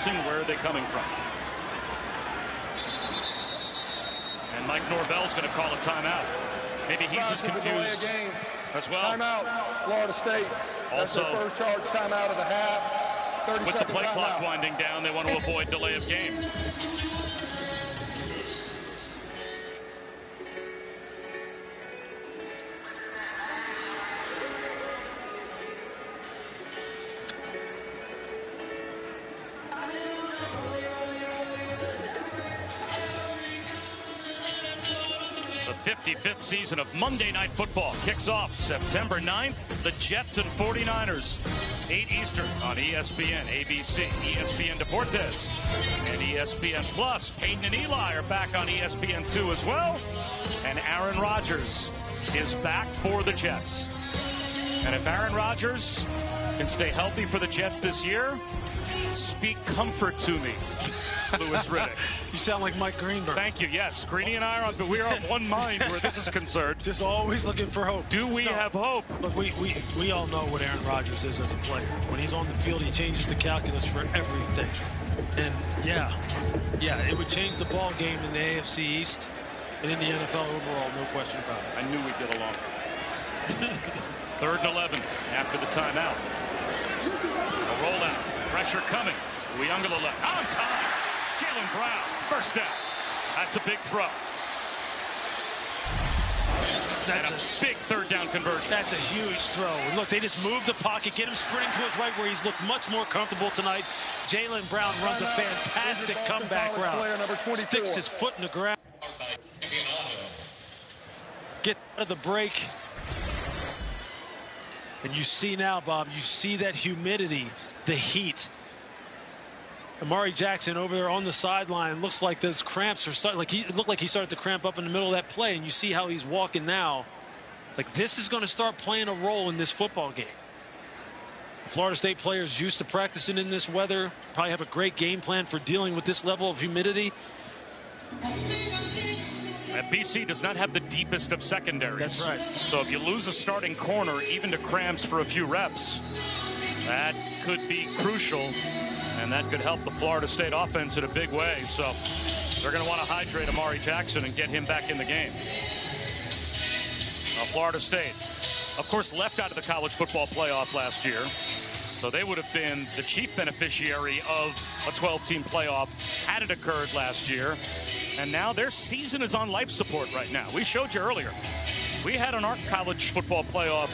announcing where are they coming from. And Mike Norvell's going to call a timeout. Maybe he's as confused as well. Timeout, Florida State. That's Also, their first charge timeout of the half. with the play clock winding down, they want to avoid delay of game. The 55th season of Monday Night Football kicks off September 9th. The Jets and 49ers, 8 Eastern on ESPN, ABC, ESPN Deportes, and ESPN Plus. Peyton and Eli are back on ESPN2 as well. And Aaron Rodgers is back for the Jets. And if Aaron Rodgers can stay healthy for the Jets this year, speak comfort to me, Louis Riddick. You sound like Mike Greenberg. Thank you. Yes, Greeny and I are on, but we are of one mind where this is concerned. Just always looking for hope. Do we have hope? Look, we all know what Aaron Rodgers is as a player. When he's on the field, he changes the calculus for everything. And yeah, it would change the ball game in the AFC East and in the NFL overall, no question about it. I knew we'd get along. 3rd and 11 after the timeout. A rollout. Pressure coming. Uyunglele on time. Jaylen Brown, first down. That's a big throw. That's a big 3rd down conversion. That's a huge throw. And look, they just moved the pocket, get him sprinting to his right where he's looked much more comfortable tonight. Jaylen Brown runs a fantastic comeback route. Sticks his foot in the ground. Get out of the break. And you see now, Bob, you see that humidity, the heat. Amari Jackson over there on the sideline looks like those cramps are starting. It looked like he started to cramp up in the middle of that play, and you see how he's walking now. Like, this is going to start playing a role in this football game. Florida State players used to practicing in this weather, probably have a great game plan for dealing with this level of humidity. And BC does not have the deepest of secondaries. That's right. So if you lose a starting corner, even to cramps for a few reps, that could be crucial. And that could help the Florida State offense in a big way. So they're going to want to hydrate Amari Jackson and get him back in the game. Now, Florida State, of course, left out of the college football playoff last year. So they would have been the chief beneficiary of a 12-team playoff had it occurred last year. And now their season is on life support right now. We showed you earlier. We had on our college football playoff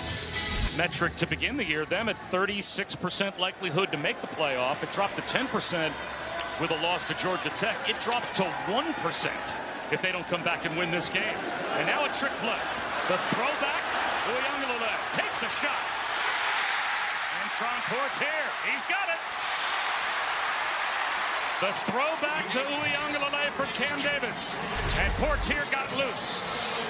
metric to begin the year, them at 36% likelihood to make the playoff. It dropped to 10% with a loss to Georgia Tech. It drops to 1% if they don't come back and win this game. And now a trick play. The throwback, Uyunglele takes a shot. And Tron Portier, he's got it. The throwback to Uyunglele for Cam Davis. And Portier got loose.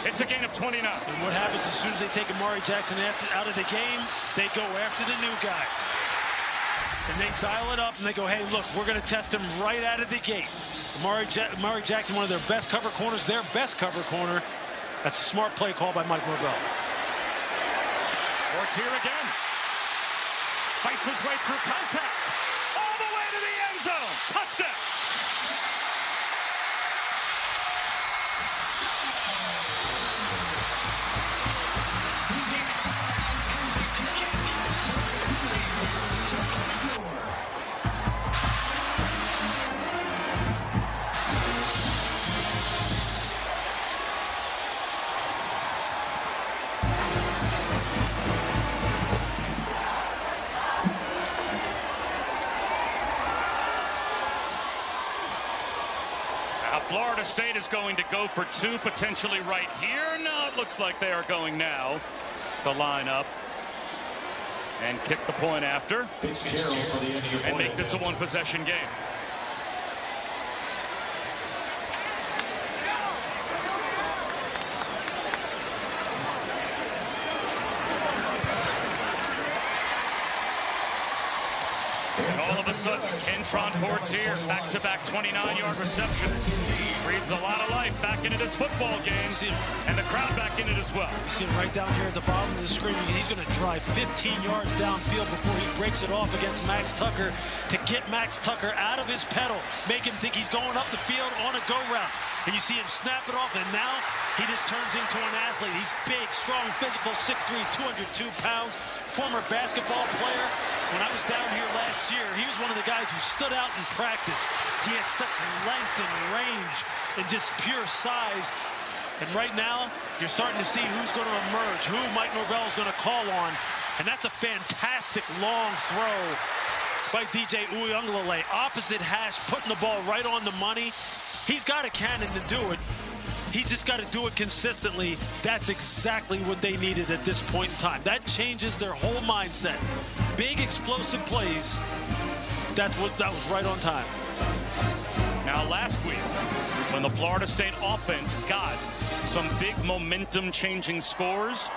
It's a gain of 29. And what happens as soon as they take Amari Jackson out of the game, they go after the new guy. And they dial it up and they go, hey, look, we're going to test him right out of the gate. Amari Jackson, one of their best cover corners, their best cover corner. That's a smart play call by Mike Norvell. Portier again. Fights his way through contact. All the way to the end zone. Touchdown. Florida State is going to go for 2, potentially right here. No, it looks like they are going now to line up and kick the point after and make this a 1-possession game. And all of a sudden, Kentron Portier, back-to-back 29-yard receptions. Breathes a lot of life back into this football game, and the crowd back in it as well. You see him right down here at the bottom of the screen. He's going to drive 15 yards downfield before he breaks it off against Max Tucker to get Max Tucker out of his pedal, make him think he's going up the field on a go route. And you see him snap it off, and now he just turns into an athlete. He's big, strong, physical, 6'3", 202 pounds, former basketball player. When I was down here last year, he was one of the guys who stood out in practice. He had such length and range and just pure size. And right now, you're starting to see who's going to emerge, who Mike Norvell is going to call on. And that's a fantastic long throw by DJ Uiagalelei. Opposite hash, putting the ball right on the money. He's got a cannon to do it. He's just got to do it consistently. That's exactly what they needed at this point in time. That changes their whole mindset. Big explosive plays. That was right on time. Now last week, when the Florida State offense got some big momentum changing scores,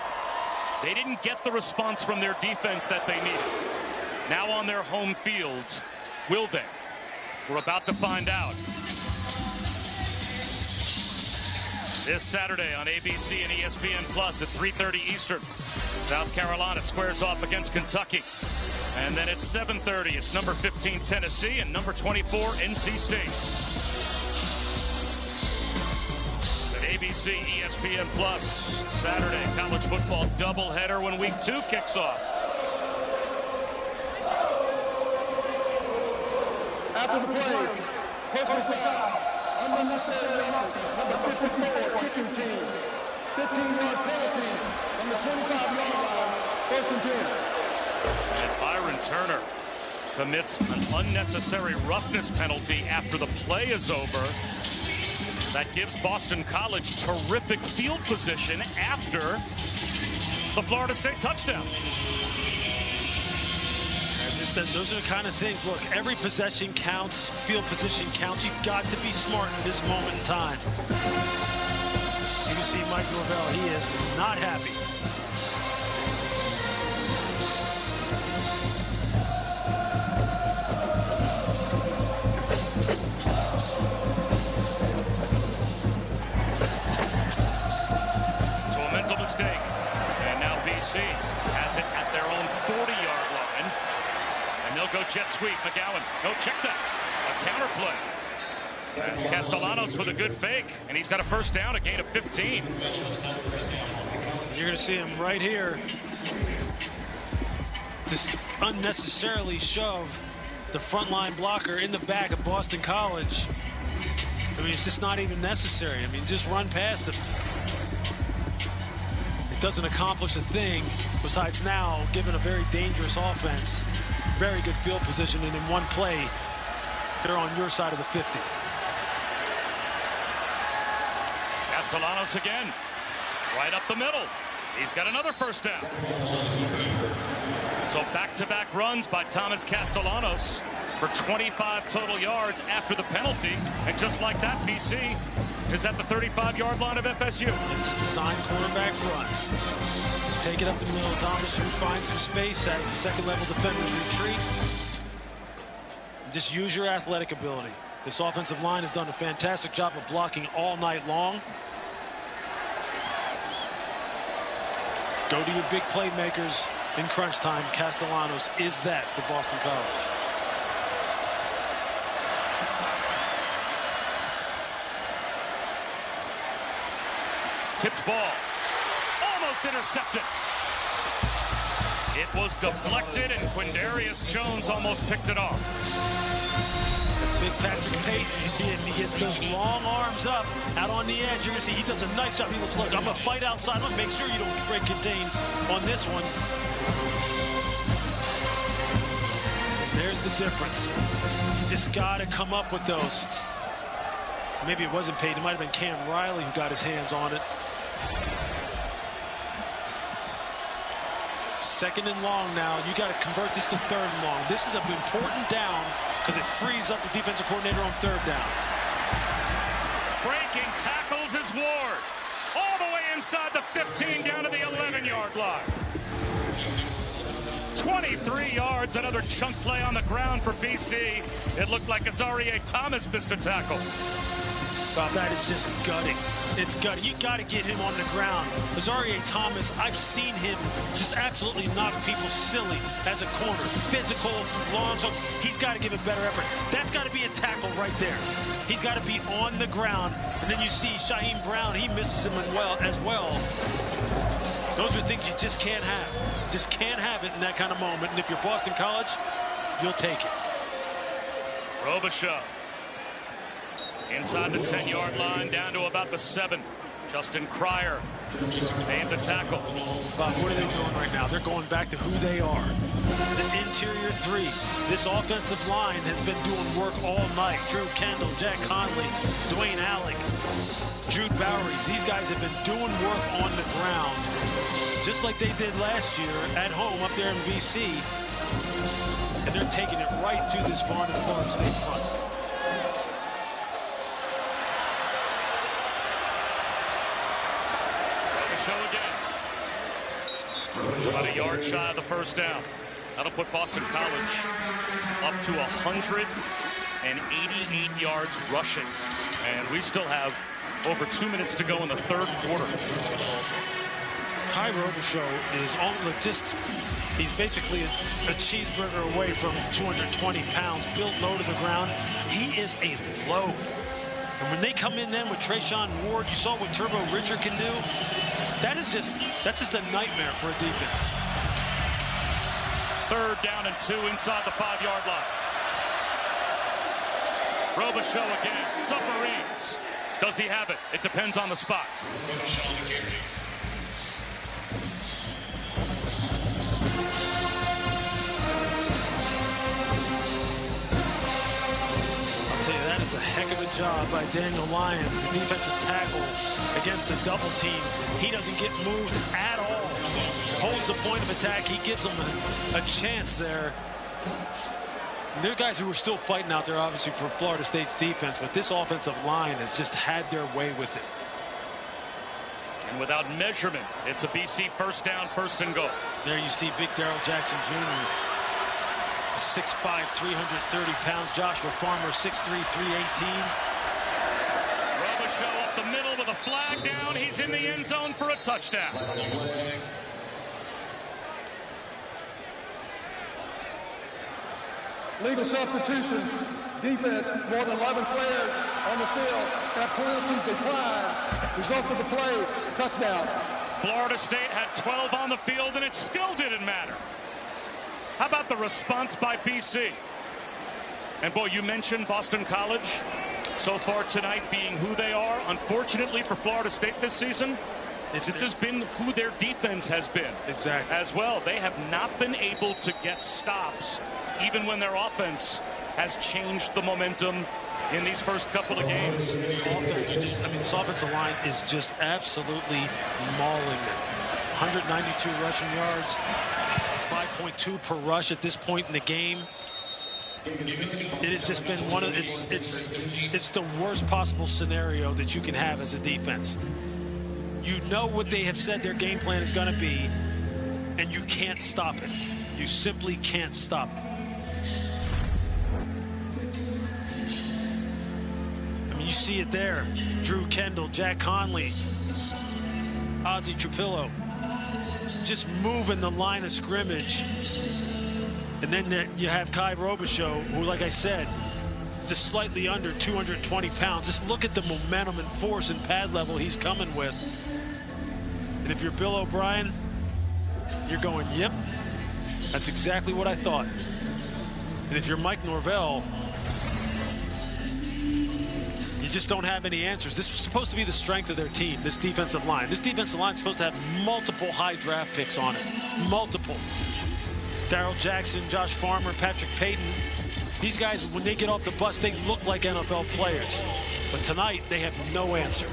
they didn't get the response from their defense that they needed. Now on their home field, will they? We're about to find out. This Saturday on ABC and ESPN Plus at 3:30 Eastern. South Carolina squares off against Kentucky. And then at 7:30, it's number 15 Tennessee and number 24 NC State. It's at ABC, ESPN Plus, Saturday college football doubleheader when week 2 kicks off. After the play, personal foul, unnecessary yards, number 54, kicking team, 15-yard penalty on the 25-yard line, 1st and 10. And Byron Turner commits an unnecessary roughness penalty after the play is over. That gives Boston College terrific field position after the Florida State touchdown. Those are the kind of things. Look, every possession counts. Field position counts. You've got to be smart in this moment in time. You can see Mike Norvell. He is not happy. So a mental mistake. And now BC has it at their own 40-yard line. And they'll go jet sweep. McGowan. No, check that. A counter play. That's Castellanos with a good fake. And he's got a first down, a gain of 15. You're going to see him right here. Just unnecessarily shove the frontline blocker in the back of Boston College. I mean, it's just not even necessary. I mean, just run past him. It doesn't accomplish a thing besides now giving a very dangerous offense very good field position, and in one play, they're on your side of the 50. Castellanos again, right up the middle. He's got another first down. So back-to-back runs by Thomas Castellanos for 25 total yards after the penalty. And just like that, BC is at the 35-yard line of FSU. It's design quarterback run. Just take it up the middle. Thomas should find some space as the second-level defenders retreat. Just use your athletic ability. This offensive line has done a fantastic job of blocking all night long. Go to your big playmakers in crunch time. Castellanos is that for Boston College. Tipped ball. Almost intercepted. It was deflected, and Quindarius Jones almost picked it off. That's big Patrick Payton. You see him, he gets those long arms up out on the edge. You're going to see he does a nice job. He looks like, I'm going to fight outside. I'm going to make sure you don't break contain on this one. There's the difference. You just got to come up with those. Maybe it wasn't Payton. It might have been Cam Riley who got his hands on it. Second and long now. You got to convert this to third and long. This is an important down because it frees up the defensive coordinator on third down. Breaking tackles is Ward. All the way inside the 15 down to the 11-yard line. 23 yards, another chunk play on the ground for BC. It looked like Azareye'h Thomas missed a tackle. Bob, that is just gutting. It's gutting. You got to get him on the ground. Azareye'h Thomas, I've seen him just absolutely knock people silly as a corner. Physical, long, so he's got to give a better effort. That's got to be a tackle right there. He's got to be on the ground. And then you see Shaheem Brown, he misses him as well. Those are things you just can't have. Just can't have it in that kind of moment. And if you're Boston College, you'll take it. Robichaux inside the 10-yard line, down to about the 7. Justin Cryer made the tackle. Bob, what are they doing right now? They're going back to who they are. The interior 3. This offensive line has been doing work all night. Drew Kendall, Jack Conley, Dwayne Alec, Jude Bowery. These guys have been doing work on the ground, just like they did last year at home up there in BC. And they're taking it right to this Florida State front. Show again. About a yard shy of the first down. That'll put Boston College up to 188 yards rushing. And we still have over 2 minutes to go in the third quarter. Kai Robichaux is he's basically a cheeseburger away from 220 pounds, built low to the ground. He is a load. And when they come in then with Trayshawn Ward, you saw what Turbo Richard can do. That's just a nightmare for a defense. 3rd down and 2 inside the 5-yard line. Robichaux again, submarines. Does he have it? It depends on the spot. I'll tell you, that is a heck of a job by Daniel Lyons, the defensive tackle, against the double team. He doesn't get moved at all. Holds the point of attack. He gives them a chance there. And there are guys who are still fighting out there, obviously, for Florida State's defense, but this offensive line has just had their way with it. And without measurement, it's a BC 1st down, 1st and goal. There you see big Darrell Jackson Jr., 6'5", 330 pounds. Joshua Farmer, 6'3", 318. Robichaux up the middle with a flag down. He's in the end zone for a touchdown. Legal substitution. Defense, more than 11 players on the field. That penalties decline. Results of the play, touchdown. Florida State had 12 on the field, and it still didn't matter. How about the response by BC? And boy, you mentioned Boston College so far tonight being who they are. Unfortunately for Florida State this season, this has been who their defense has been. Exactly. As well. They have not been able to get stops, even when their offense has changed the momentum in these first couple of games. This offensive line is just absolutely mauling them. 192 rushing yards, 5.2 per rush at this point in the game. It has just been it's the worst possible scenario that you can have as a defense. You know what they have said their game plan is going to be, and you can't stop it. You simply can't stop it. I mean, you see it there. Drew Kendall, Jack Conley, Ozzie Trapillo, just moving the line of scrimmage. And then there you have Kai Robichaux, who, like I said, just slightly under 220 pounds. Just look at the momentum and force and pad level he's coming with. And if you're Bill O'Brien, you're going, yep, that's exactly what I thought. And if you're Mike Norvell, you just don't have any answers. This was supposed to be the strength of their team, this defensive line. This defensive line is supposed to have multiple high draft picks on it. Multiple. Darrell Jackson, Josh Farmer, Patrick Payton. These guys, when they get off the bus, they look like NFL players. But tonight, they have no answer.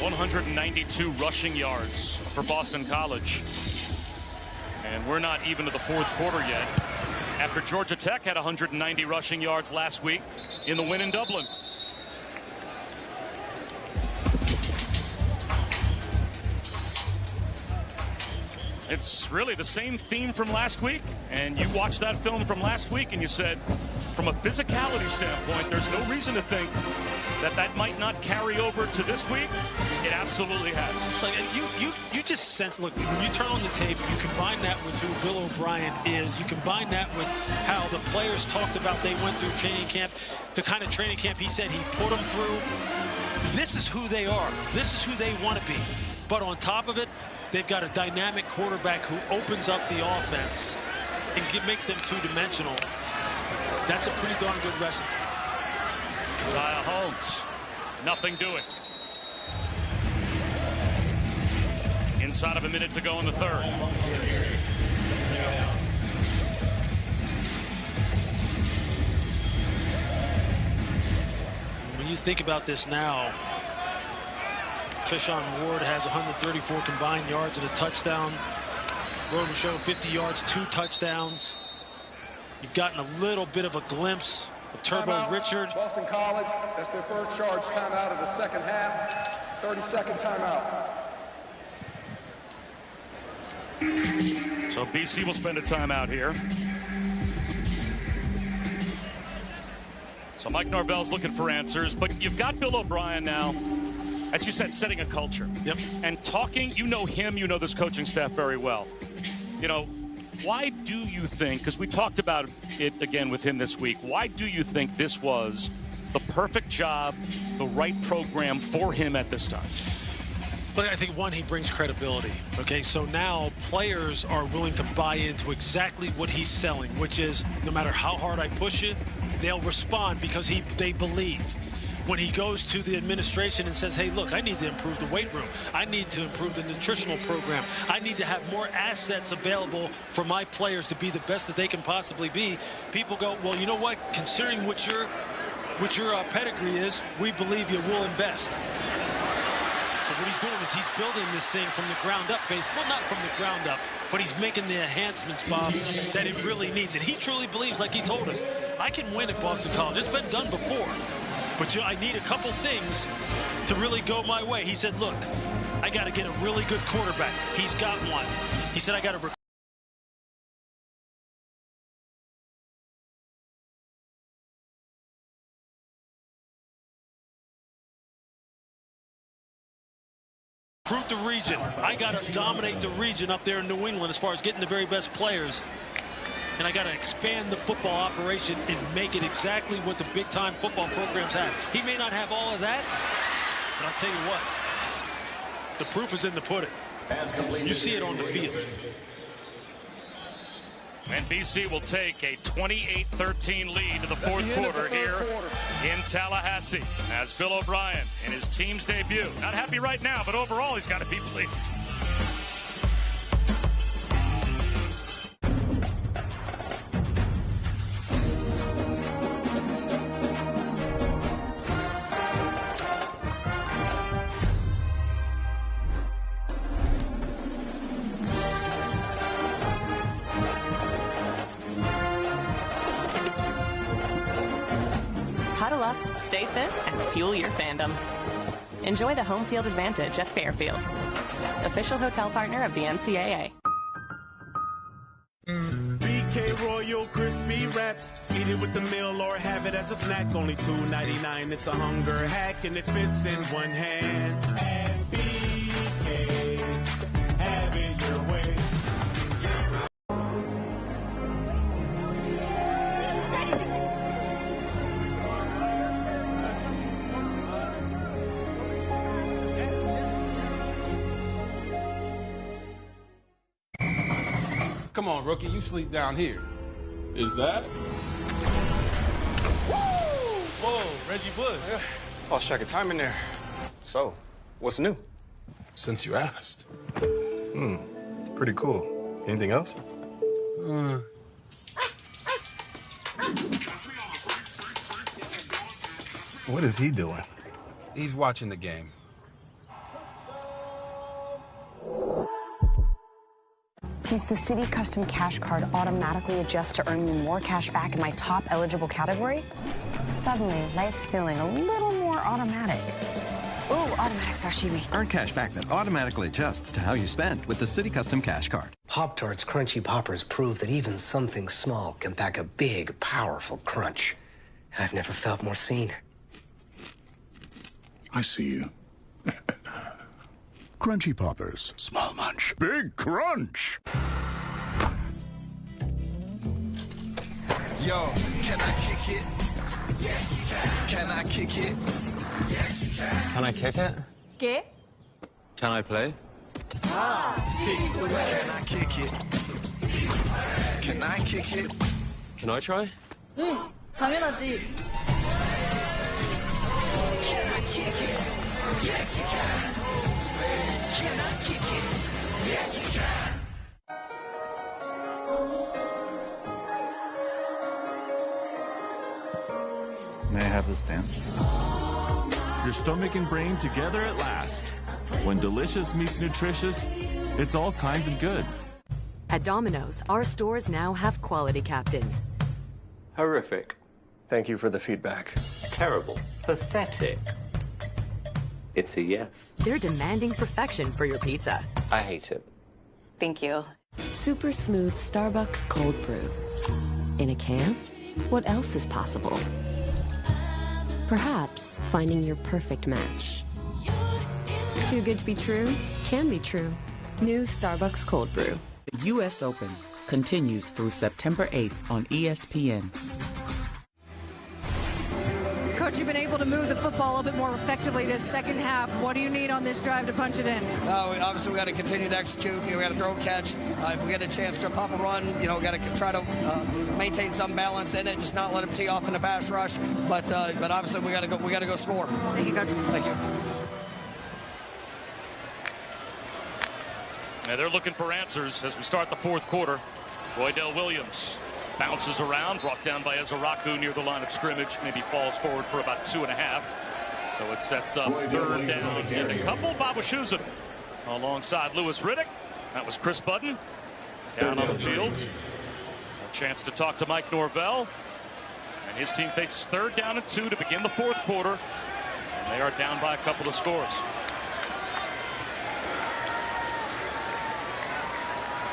192 rushing yards for Boston College. And we're not even to the fourth quarter yet, after Georgia Tech had 190 rushing yards last week in the win in Dublin. It's really the same theme from last week. And you watched that film from last week and you said, from a physicality standpoint, there's no reason to think that that might not carry over to this week. It absolutely has. Like, you just sense, look, when you turn on the tape, you combine that with who Bill O'Brien is. You combine that with how the players talked about they went through training camp, the kind of training camp he said he put them through. This is who they are. This is who they want to be. But on top of it, they've got a dynamic quarterback who opens up the offense and makes them two-dimensional. That's a pretty darn good recipe. Zion Holmes, nothing doing. Inside of a minute to go in the third. When you think about this now, Treshaun Ward has 134 combined yards and a touchdown. Roden Show 50 yards, 2 touchdowns. You've gotten a little bit of a glimpse of Turbo Timeout. Richard. Boston College, that's their first charge timeout of the second half. 30-second timeout. So BC will spend a timeout here. So Mike Norvell's looking for answers, but you've got Bill O'Brien now, as you said, setting a culture. Yep. And talking, you know him, you know this coaching staff very well. You know, why do you think, because we talked about it again with him this week, why do you think this was the perfect job, the right program for him at this time? But I think, one, he brings credibility. Okay, so now players are willing to buy into exactly what he's selling, which is no matter how hard I push it, they'll respond because they believe. When he goes to the administration and says, hey, look, I need to improve the weight room. I need to improve the nutritional program. I need to have more assets available for my players to be the best that they can possibly be. People go, well, you know what? Considering what your pedigree is, we believe you will invest. So what he's doing is he's building this thing from the ground up, well, not from the ground up, but he's making the enhancements, Bob, that it really needs. And he truly believes, like he told us, I can win at Boston College. It's been done before. But I need a couple things to really go my way. He said, look, I got to get a really good quarterback. He's got one. He said, I got to recruit the region. I got to dominate the region up there in New England as far as getting the very best players. And I got to expand the football operation and make it exactly what the big-time football programs have. He may not have all of that, but I'll tell you what, the proof is in the pudding. You see it on the field. And BC will take a 28-13 lead to the fourth quarter here in Tallahassee as Bill O'Brien in his team's debut. Not happy right now, but overall he's got to be pleased. Huddle up, stay fit, and fuel your fandom. Enjoy the home field advantage at Fairfield, official hotel partner of the NCAA. BK Royal Crispy Wraps. Eat it with the meal or have it as a snack. Only $2.99. It's a hunger hack and it fits in one hand. And BK, have it your way. Come on, rookie, you sleep down here. Is that? Whoa, Reggie Bush. Yeah. Lost track of time in there. So, what's new? Since you asked. Pretty cool. Anything else? What is he doing? He's watching the game. Since the Citi Custom Cash Card automatically adjusts to earn me more cash back in my top eligible category, suddenly life's feeling a little more automatic. Ooh, automatic sashimi. Earn cash back that automatically adjusts to how you spend with the City Custom Cash Card. Pop-Tarts Crunchy Poppers prove that even something small can pack a big, powerful crunch. I've never felt more seen. I see you. Crunchy Poppers. Small munch. Big crunch. Yo, can I kick it? Yes, you can. Can I kick it? Yes, you can. Can I kick it? ¿Qué? Can I play? Can I kick it? Can I kick it? Can I try? 당연하지. Can I kick it? Yes, you can. Can I kick it? Yes, you can. May I have this dance? Your stomach and brain together at last. When delicious meets nutritious, it's all kinds of good. At Domino's, our stores now have quality captains. Horrific. Thank you for the feedback. Terrible. Pathetic. It's a yes. They're demanding perfection for your pizza. I hate it. Thank you. Super smooth Starbucks cold brew. In a can? What else is possible? Perhaps finding your perfect match. Too good to be true? Can be true. New Starbucks cold brew. The U.S. Open continues through September 8th on ESPN. Coach, you've been able to move the football a little bit more effectively this second half. What do you need on this drive to punch it in? Obviously, we got to continue to execute. We got to throw and catch. If we get a chance to pop a run, we got to try to maintain some balance in it, just not let them tee off in the pass rush. But obviously, we got to go. We got to go score. Thank you, Coach. Thank you. Now they're looking for answers as we start the fourth quarter. Roydell Williams bounces around, brought down by Ezaraku near the line of scrimmage. Maybe falls forward for about 2.5. So it sets up third down and a couple. Babashuzin alongside Lewis Riddick. That was Chris Budden down on the field. A chance to talk to Mike Norvell. And his team faces third down and 2 to begin the fourth quarter. And they are down by a couple of scores.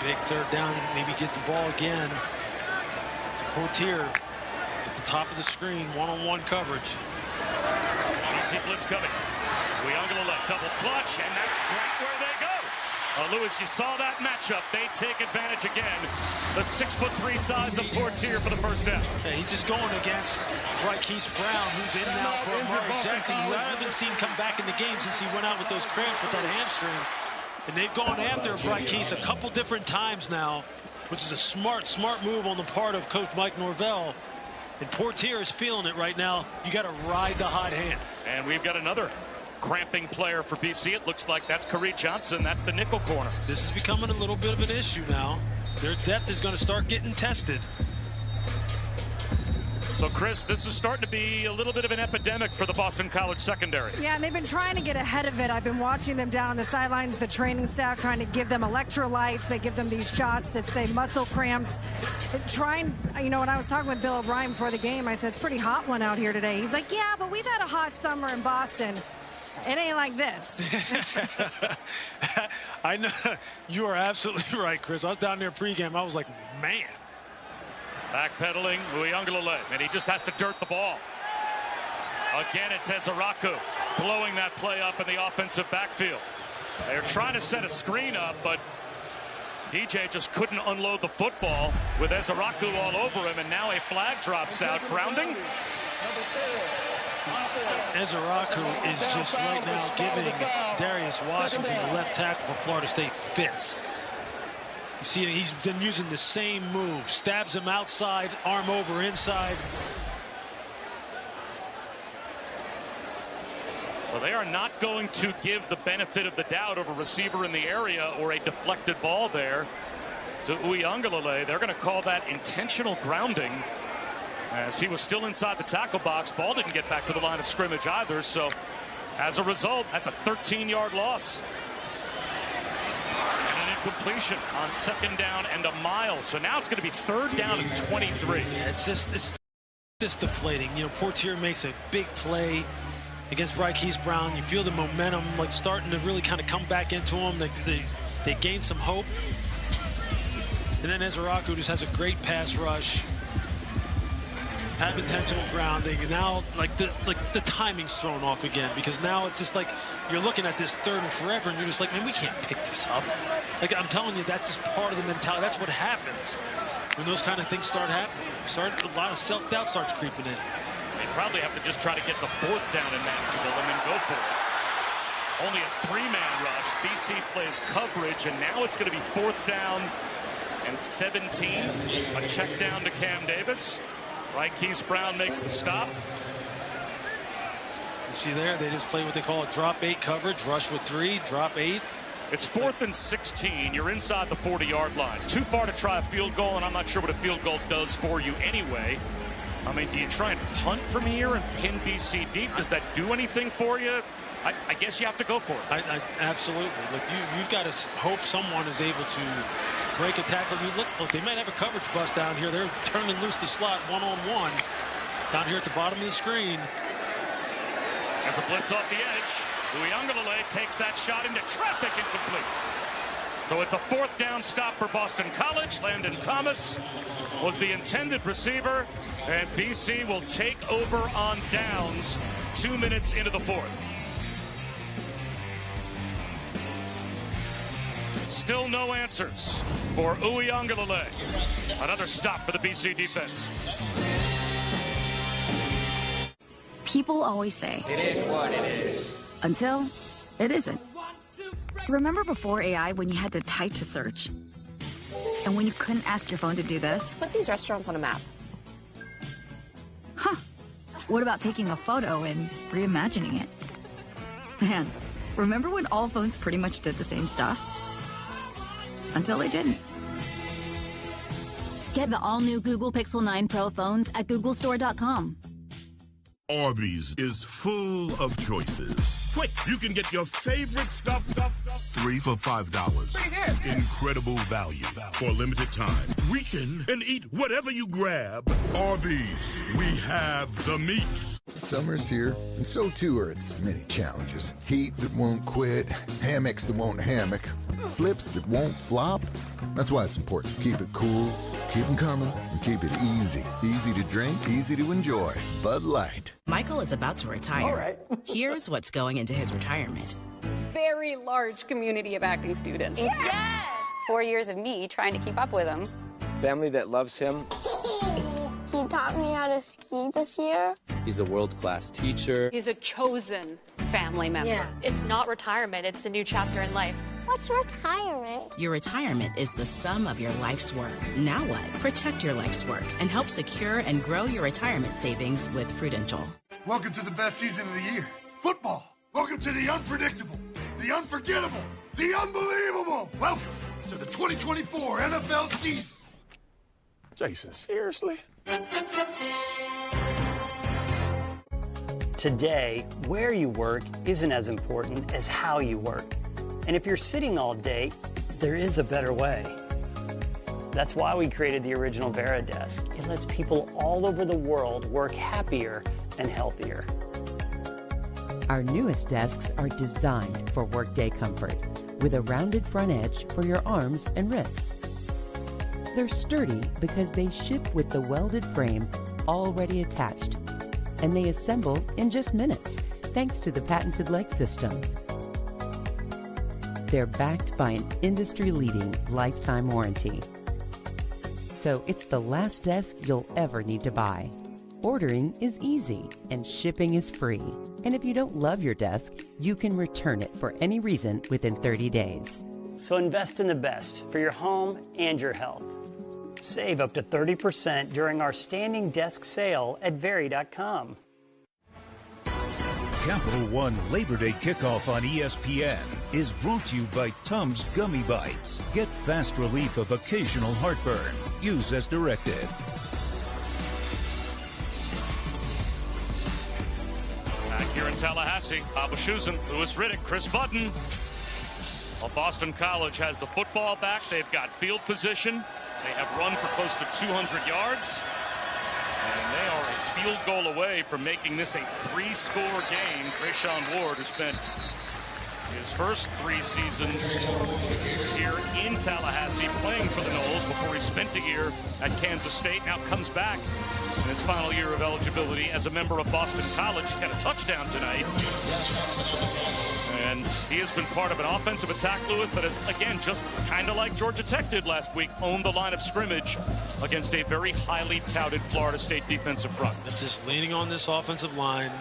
Big third down, maybe get the ball again. Portier at the top of the screen, one-on-one coverage. BC blitz coming. Uyunglele double clutch, and that's right where they go. Lewis, you saw that matchup. They take advantage again. The 6'3" size of Portier for the first down. Yeah, he's just going against Keith Brown, who's in now for Amari Jackson, who I haven't seen come back in the game since he went out with those cramps with that hamstring. And they've gone after Bryce Keith a couple different times now, which is a smart move on the part of Coach Mike Norvell. And Portier is feeling it right now. You got to ride the hot hand. And we've got another cramping player for BC. It looks like that's Kareem Johnson. That's the nickel corner. This is becoming a little bit of an issue now. Their depth is going to start getting tested. So, Chris, this is starting to be a little bit of an epidemic for the Boston College secondary. Yeah, and they've been trying to get ahead of it. I've been watching them down on the sidelines, the training staff trying to give them electrolytes. They give them these shots that say muscle cramps. When I was talking with Bill O'Brien before the game, I said, it's a pretty hot one out here today. He's like, yeah, but we've had a hot summer in Boston. It ain't like this. I know. You are absolutely right, Chris. I was down there pregame. I was like, man. Backpedaling, Uyunglele, and he just has to dirt the ball. Again, it's Ezaraku blowing that play up in the offensive backfield. They're trying to set a screen up, but DJ just couldn't unload the football with Ezaraku all over him, and now a flag drops out. Grounding. Ezaraku is just right now giving Darius Washington, the left tackle for Florida State, fits. You see, he's been using the same move. Stabs him outside, arm over inside. So they are not going to give the benefit of the doubt of a receiver in the area or a deflected ball there to Uyunglele. They're going to call that intentional grounding, as he was still inside the tackle box. Ball didn't get back to the line of scrimmage either. So as a result, that's a 13-yard loss. Completion on second down and a mile. So now it's going to be third down and 23. Yeah, it's just deflating. Portier makes a big play. against Bryce Brown. You feel the momentum like starting to really kind of come back into them. They gain some hope. And then Ezeraku just has a great pass rush. Have intentional grounding. And now the timing's thrown off again, because now it's just like you're looking at this third and forever and you're just like, man, we can't pick this up. Like, I'm telling you, that's just part of the mentality. That's what happens when those kind of things start happening. A lot of self-doubt starts creeping in. They probably have to just try to get the fourth down and manageable and then go for it. Only a 3-man rush. BC plays coverage, and now it's going to be 4th down and 17. A check down to Cam Davis. Bryce Brown makes the stop. You see there, they just play what they call a drop 8 coverage. Rush with 3, drop 8. It's 4th and 16. You're inside the 40-yard line. Too far to try a field goal, and I'm not sure what a field goal does for you anyway. I mean, do you try and punt from here and pin BC deep? Does that do anything for you? I guess you have to go for it. Absolutely. Look, you've got to hope someone is able to break a tackle. Look, they might have a coverage bust down here. They're turning loose the slot one-on-one down here at the bottom of the screen. There's a blitz off the edge. Uiagalelei takes that shot into traffic, incomplete. So it's a 4th down stop for Boston College. Landon Thomas was the intended receiver, and BC will take over on downs 2 minutes into the 4th. Still no answers for Uiagalelei. Another stop for the BC defense. People always say, It is what it is. Until it isn't. Remember before AI when you had to type to search? And when you couldn't ask your phone to do this? Put these restaurants on a map. Huh. What about taking a photo and reimagining it? Man, remember when all phones pretty much did the same stuff? Until they didn't. Get the all-new Google Pixel 9 Pro phones at googlestore.com. Arby's is full of choices. Quick, you can get your favorite stuff 3 for $5. Pretty good. Incredible value for a limited time. Reach in and eat whatever you grab. Arby's, we have the meats. Summer's here, and so too are its many challenges. Heat that won't quit, hammocks that won't hammock, flips that won't flop. That's why it's important to keep it cool, keep them coming, and keep it easy. Easy to drink, easy to enjoy. Bud Light. Michael is about to retire. All right. Here's what's going into his retirement. Very large community of acting students. Yes! 4 years of me trying to keep up with them. Family that loves him. He taught me how to ski this year. He's a world-class teacher. He's a chosen family member. Yeah. It's not retirement, it's a new chapter in life. What's retirement? Your retirement is the sum of your life's work. Now what? Protect your life's work and help secure and grow your retirement savings with Prudential. Welcome to the best season of the year. Football. Welcome to the unpredictable, the unforgettable, the unbelievable. Welcome to the 2024 NFL season. Jason, seriously? Today, where you work isn't as important as how you work. And if you're sitting all day, there is a better way. That's why we created the original Vera Desk. It lets people all over the world work happier and healthier. Our newest desks are designed for workday comfort, with a rounded front edge for your arms and wrists. They're sturdy because they ship with the welded frame already attached, and they assemble in just minutes, thanks to the patented leg system. They're backed by an industry-leading lifetime warranty. So it's the last desk you'll ever need to buy. Ordering is easy and shipping is free. And if you don't love your desk, you can return it for any reason within 30 days. So invest in the best for your home and your health. Save up to 30% during our standing desk sale at Very.com. Capital One Labor Day kickoff on ESPN is brought to you by Tums Gummy Bites. Get fast relief of occasional heartburn. Use as directed. Back here in Tallahassee, Papa Schusen, Louis Riddick, Chris Button. Well, Boston College has the football back. They've got field position. They have run for close to 200 yards. And they are a field goal away from making this a 3-score game. Trayshawn Ward, who spent his first 3 seasons here in Tallahassee playing for the Noles before he spent a year at Kansas State, now comes back in his final year of eligibility as a member of Boston College. He's got a touchdown tonight. And he has been part of an offensive attack, Lewis, that has, again, just kind of like Georgia Tech did last week, owned the line of scrimmage against a very highly touted Florida State defensive front. They're just leaning on this offensive line,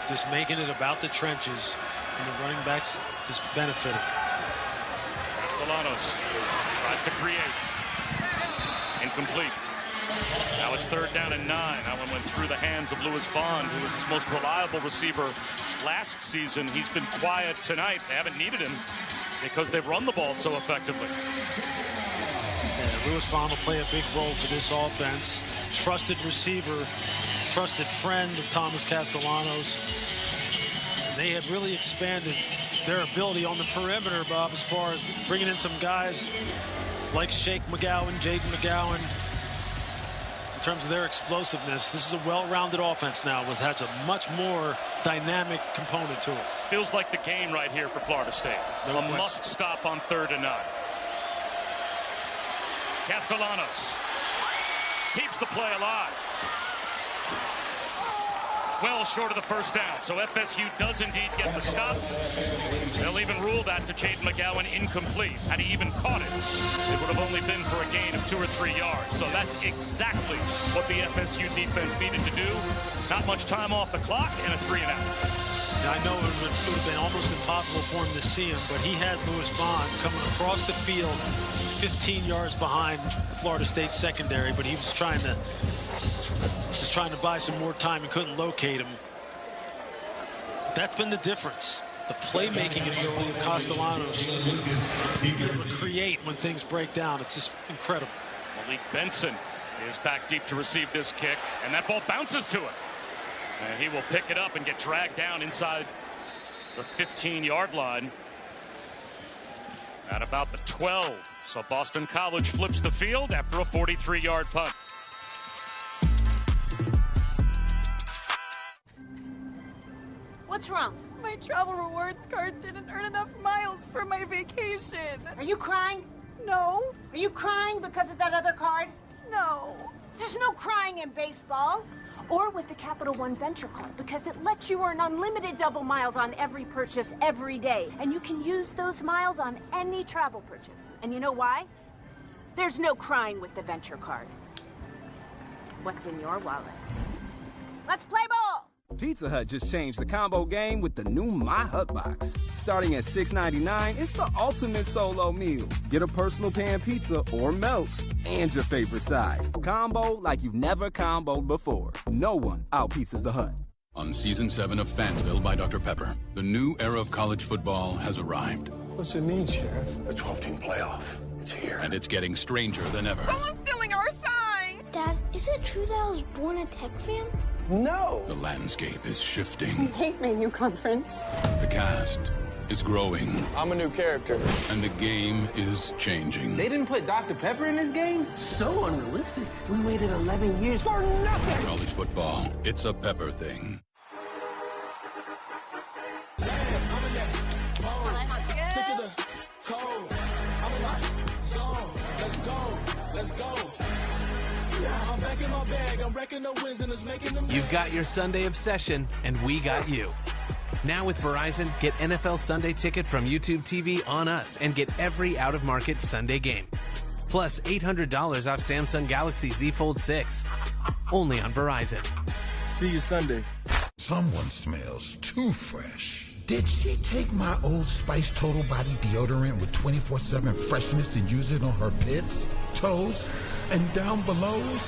just making it about the trenches, and the running backs just benefiting. Castellanos tries to create. Incomplete. Now it's 3rd down and 9. That one went through the hands of Lewis Bond, who was his most reliable receiver last season. He's been quiet tonight. They haven't needed him because they've run the ball so effectively. Yeah, Lewis Bond will play a big role for this offense. Trusted receiver, trusted friend of Thomas Castellanos. And they have really expanded their ability on the perimeter, Bob, as far as bringing in some guys like Jake McGowan, Jaden McGowan. In terms of their explosiveness, this is a well-rounded offense now with has a much more dynamic component to it. Feels like the game right here for Florida State. No a question. Must stop on 3rd and 9. Castellanos keeps the play alive. Well short of the 1st down, so FSU does indeed get the stop. They'll even rule that to Jaden McGowan incomplete. Had he even caught it, it would have only been for a gain of 2 or 3 yards. So that's exactly what the FSU defense needed to do. Not much time off the clock and a 3 and out. Now, I know it would have been almost impossible for him to see him, but he had Lewis Bond coming across the field 15 yards behind the Florida State secondary, but he was trying to buy some more time and couldn't locate him. That's been the difference. The playmaking ability of Castellanos to be able to create when things break down. It's just incredible. Malik Benson is back deep to receive this kick, and that ball bounces to him. And he will pick it up and get dragged down inside the 15-yard line at about the 12. So Boston College flips the field after a 43-yard punt. What's wrong? My travel rewards card didn't earn enough miles for my vacation. Are you crying? No. Are you crying because of that other card? No. There's no crying in baseball. Or with the Capital One Venture Card, because it lets you earn unlimited double miles on every purchase every day. And you can use those miles on any travel purchase. And you know why? There's no crying with the Venture Card. What's in your wallet? Let's play ball! Pizza Hut just changed the combo game with the new My Hut Box. Starting at $6.99, it's the ultimate solo meal. Get a personal pan pizza or melts and your favorite side. Combo like you've never comboed before. No one out-pizzas the Hut. On Season 7 of Fansville by Dr. Pepper, the new era of college football has arrived. What's your need, Sheriff? A 12-team playoff. It's here. And it's getting stranger than ever. Someone's stealing our signs! Dad, is it true that I was born a Tech fan? No. The landscape is shifting. I hate my new conference. The cast is growing. I'm a new character. And the game is changing. They didn't put Dr. Pepper in this game? So unrealistic. We waited 11 years for nothing. College football, it's a Pepper thing. You've got your Sunday obsession, and we got you. Now with Verizon, get NFL Sunday Ticket from YouTube TV on us and get every out-of-market Sunday game. Plus $800 off Samsung Galaxy Z Fold 6. Only on Verizon. See you Sunday. Someone smells too fresh. Did she take my Old Spice Total Body Deodorant with 24/7 freshness and use it on her pits, toes, and down belows?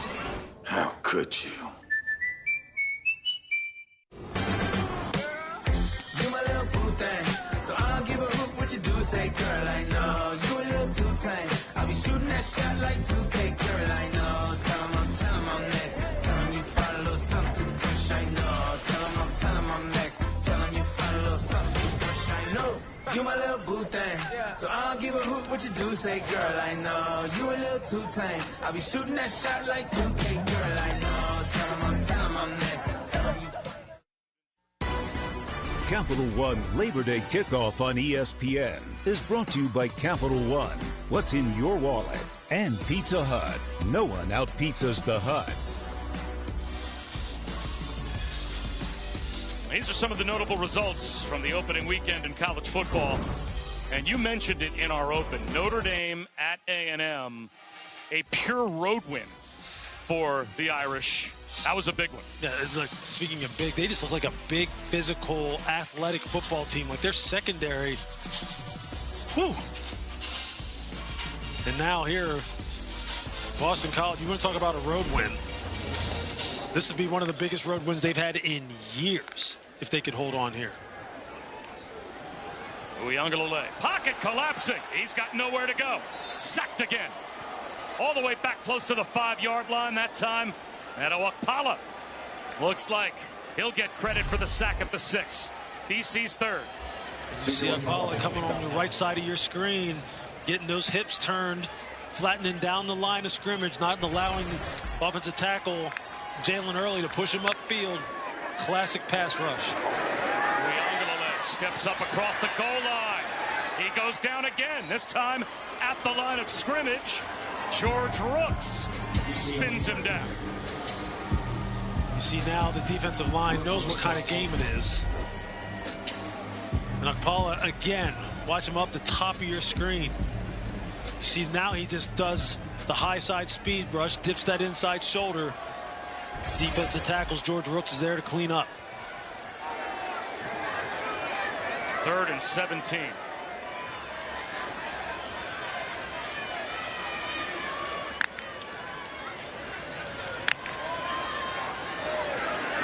How could you? You my little boo thing, so I don't give a hoot what you do. Say, girl, I know you a little too tame. I'll be shooting that shot like 2K, girl, I know. Tell him I'm next. Tell him you find a little something too fresh, I know. Tell him I'm next. Tell him you find a little something too fresh, I know. You my little boo thing, so I don't give a hoot what you do. Say, girl, I know you a little too tame. I'll be shooting that shot like 2K, girl, I know. Tell him I'm Capital One Labor Day Kickoff on ESPN is brought to you by Capital One. What's in your wallet? And Pizza Hut. No one out-pizzas the Hut. These are some of the notable results from the opening weekend in college football. And you mentioned it in our open. Notre Dame at A&M, a pure road win for the Irish. That was a big one. Yeah, like, speaking of big, they just look like a big, physical, athletic football team. Like their secondary. Whew. And now here, Boston College, you want to talk about a road win. This would be one of the biggest road wins they've had in years if they could hold on here. Uiagalelei, pocket collapsing. He's got nowhere to go. Sacked again. All the way back close to the 5-yard line that time. And Okpala looks like he'll get credit for the sack at the 6. BC's third. You see Okpala coming on the right side of your screen, getting those hips turned, flattening down the line of scrimmage, not allowing the offensive tackle Jalen Early to push him upfield. Classic pass rush. Steps up across the goal line. He goes down again, this time at the line of scrimmage. George Rooks spins him down. You see now the defensive line knows what kind of game it is. And Okpala again, watch him up the top of your screen. You see now he just does the high side speed rush, dips that inside shoulder. Defensive tackles, George Rooks is there to clean up. 3rd and 17.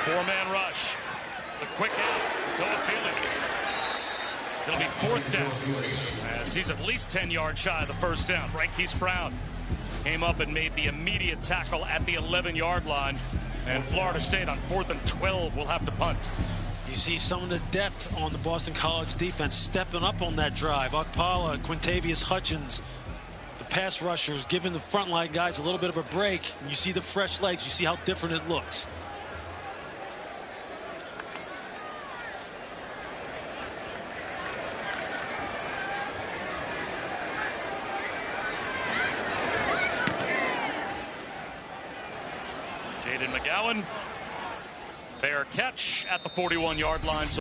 Four-man rush. The quick out. Toa Feeling. It'll be 4th down. As he's at least 10 yards shy of the first down. Bryce Brown came up and made the immediate tackle at the 11-yard line. And Florida State on 4th and 12 will have to punt. You see some of the depth on the Boston College defense stepping up on that drive. Okpala, Quintavious Hutchins, the pass rushers giving the front line guys a little bit of a break. And you see the fresh legs. You see how different it looks. Jaden McGowan. Fair catch at the 41-yard line. So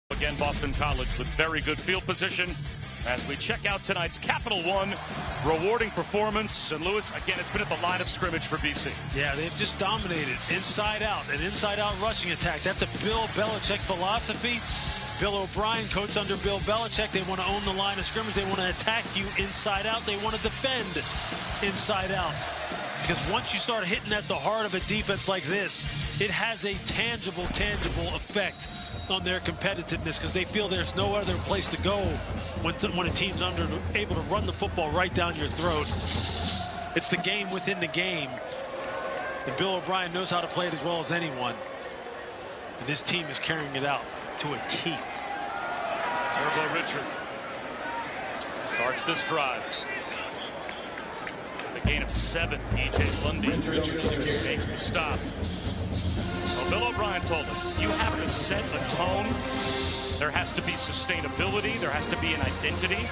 again, Boston College with very good field position as we check out tonight's Capital One rewarding performance. And Lewis, again, it's been at the line of scrimmage for BC. Yeah, they've just dominated inside out, an inside-out rushing attack. That's a Bill Belichick philosophy. Bill O'Brien, coach under Bill Belichick, they want to own the line of scrimmage. They want to attack you inside out. They want to defend inside out. Because once you start hitting at the heart of a defense like this, it has a tangible effect on their competitiveness because they feel there's no other place to go when a team's able to run the football right down your throat. It's the game within the game. And Bill O'Brien knows how to play it as well as anyone. And this team is carrying it out to a T. Turbo Richard starts this drive. A gain of 7. E.J. Lundy makes the stop. Well, Bill O'Brien told us, you have to set a tone. There has to be sustainability. There has to be an identity.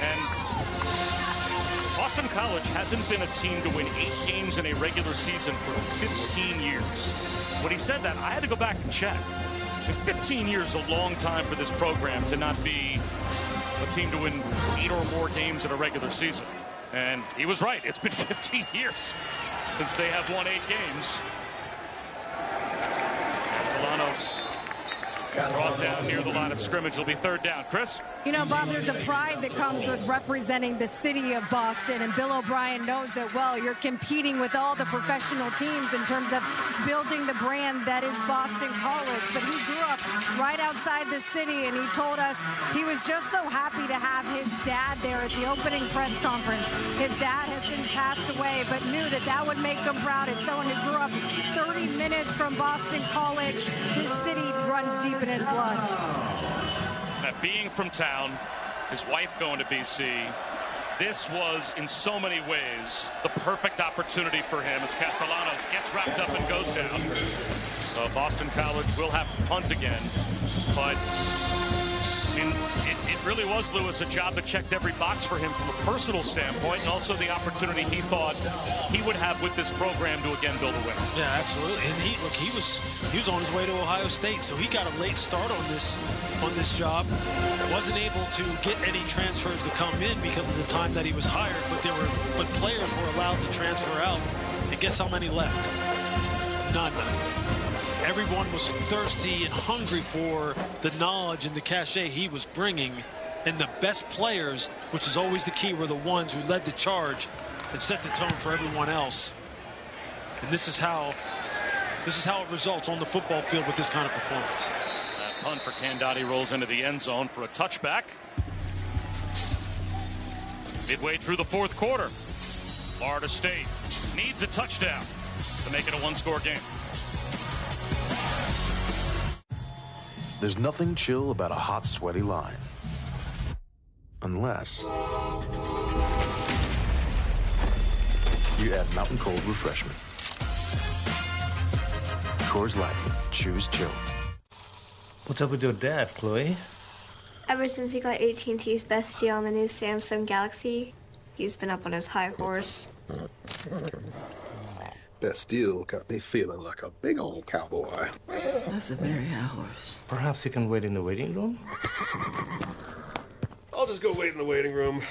And Boston College hasn't been a team to win 8 games in a regular season for 15 years. When he said that, I had to go back and check. 15 years is a long time for this program to not be a team to win 8 or more games in a regular season. And he was right. It's been 15 years since they have won 8 games. Castellanos brought down near the line of scrimmage. It'll be 3rd down. Chris? You know, Bob, there's a pride that comes with representing the city of Boston, and Bill O'Brien knows that well. You're competing with all the professional teams in terms of building the brand that is Boston College. But he grew up right outside the city, and he told us he was just so happy to have his dad there at the opening press conference. His dad has since passed away, but knew that that would make him proud as someone who grew up 30 minutes from Boston College. This city runs deep in his blood. Being from town, his wife going to BC, this was in so many ways the perfect opportunity for him as Castellanos gets wrapped up and goes down. So Boston College will have to punt again, but it really was, Lewis, a job that checked every box for him from a personal standpoint, and also the opportunity he thought he would have with this program to again build a winner. Yeah, absolutely. And he was on his way to Ohio State, so he got a late start on this job. Wasn't able to get any transfers to come in because of the time that he was hired, but players were allowed to transfer out. And guess how many left? None. Everyone was thirsty and hungry for the knowledge and the cachet he was bringing, and the best players, which is always the key, were the ones who led the charge and set the tone for everyone else. And this is how it results on the football field with this kind of performance. That punt for Candotti rolls into the end zone for a touchback. Midway through the fourth quarter, Florida State needs a touchdown to make it a one-score game. There's nothing chill about a hot, sweaty line. Unless you add Mountain Cold Refreshment. Coors Light. Choose chill. What's up with your dad, Chloe? Ever since he got AT&T's best deal on the new Samsung Galaxy, he's been up on his high horse. Best deal got me feeling like a big old cowboy. That's a very high horse. Perhaps you can wait in the waiting room? I'll just go wait in the waiting room.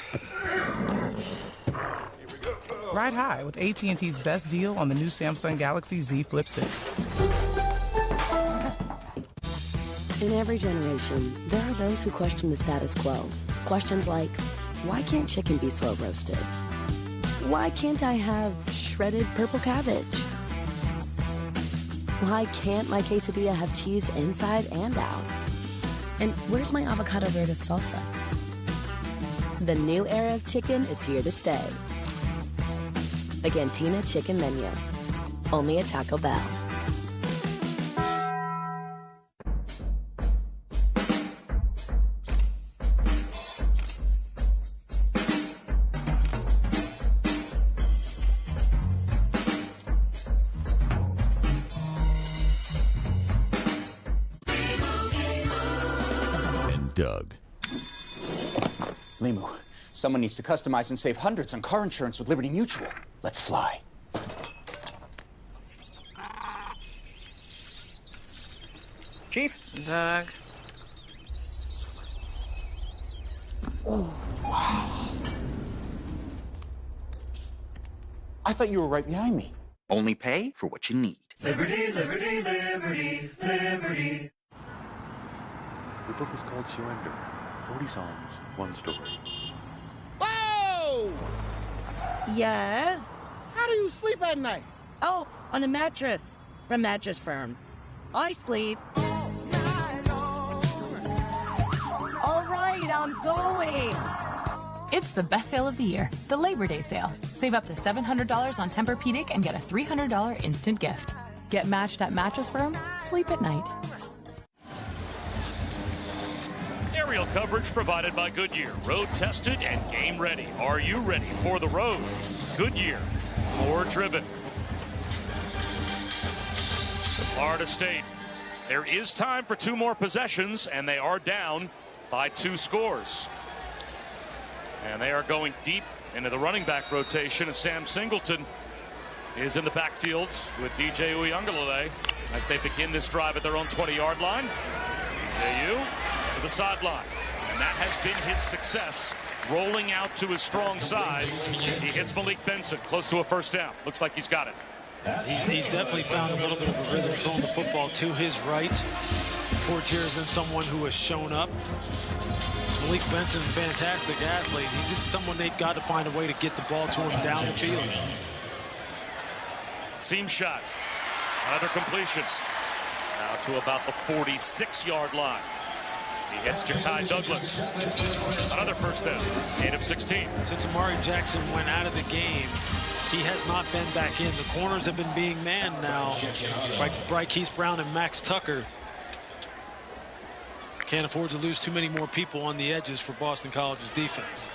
Ride high with AT&T's best deal on the new Samsung Galaxy Z Flip 6. In every generation, there are those who question the status quo. Questions like, why can't chicken be slow roasted? Why can't I have shredded purple cabbage? Why can't my quesadilla have cheese inside and out? And where's my avocado verde salsa? The new era of chicken is here to stay. The Cantina Chicken Menu. Only at Taco Bell. Doug. Limu, someone needs to customize and save hundreds on car insurance with Liberty Mutual. Let's fly. Chief? Doug. Oh, wow. I thought you were right behind me. Only pay for what you need. Liberty, liberty, liberty, liberty. The book is called Surrender. 40 songs, one story. Whoa! Yes? How do you sleep at night? Oh, on a mattress from Mattress Firm. I sleep. All right, I'm going. It's the best sale of the year, the Labor Day sale. Save up to $700 on Tempur-Pedic and get a $300 instant gift. Get matched at Mattress Firm. Sleep at night. Aerial coverage provided by Goodyear. Road tested and game ready. Are you ready for the road? Goodyear, more driven. Florida State. There is time for two more possessions, and they are down by 2 scores. And they are going deep into the running back rotation, and Sam Singleton is in the backfield with DJ Uiagalelei as they begin this drive at their own 20-yard line. DJU to the sideline, and that has been his success, rolling out to his strong side. He hits Malik Benson close to a first down. Looks like he's got it. He's definitely found a little bit of a rhythm throwing the football to his right. Portier has been someone who has shown up. Malik Benson, fantastic athlete. He's just someone they've got to find a way to get the ball to him down the field. Seam shot. Another completion. Now to about the 46-yard line. He hits Ja'Kai Douglas. Another first down. 8 of 16. Since Amari Jackson went out of the game, he has not been back in. The corners have been being manned now by Brykees Brown and Max Tucker. Can't afford to lose too many more people on the edges for Boston College's defense.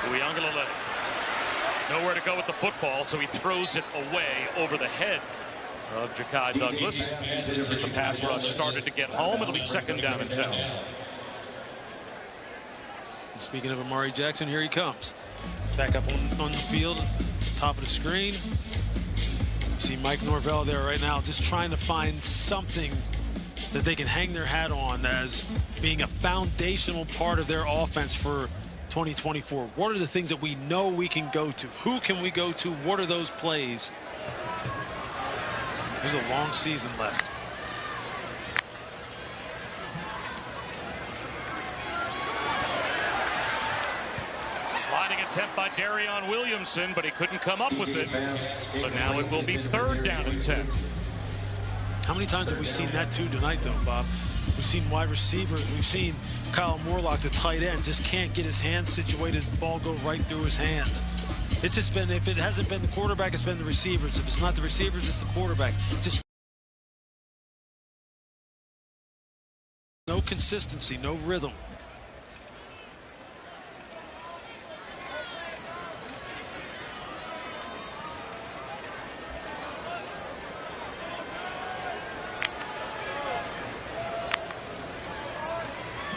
Uiagalelei. Nowhere to go with the football, so he throws it away over the head of Ja'Kai Douglas. As the pass rush started to get home, it'll be 2nd down and 10. Speaking of Amari Jackson, here he comes. Back up on the field, top of the screen. See Mike Norvell there right now, just trying to find something that they can hang their hat on as being a foundational part of their offense for 2024. What are the things that we know we can go to? Who can we go to? What are those plays? There's a long season left. Sliding attempt by Darion Williamson, but he couldn't come up with it. So now it will be 3rd down and 10. How many times have we seen that too tonight, though, Bob? We've seen wide receivers. We've seen Kyle Morlock, the tight end, just can't get his hands situated. The ball go right through his hands. It's just been, if it hasn't been the quarterback, it's been the receivers. If it's not the receivers, it's the quarterback. Just no consistency, no rhythm.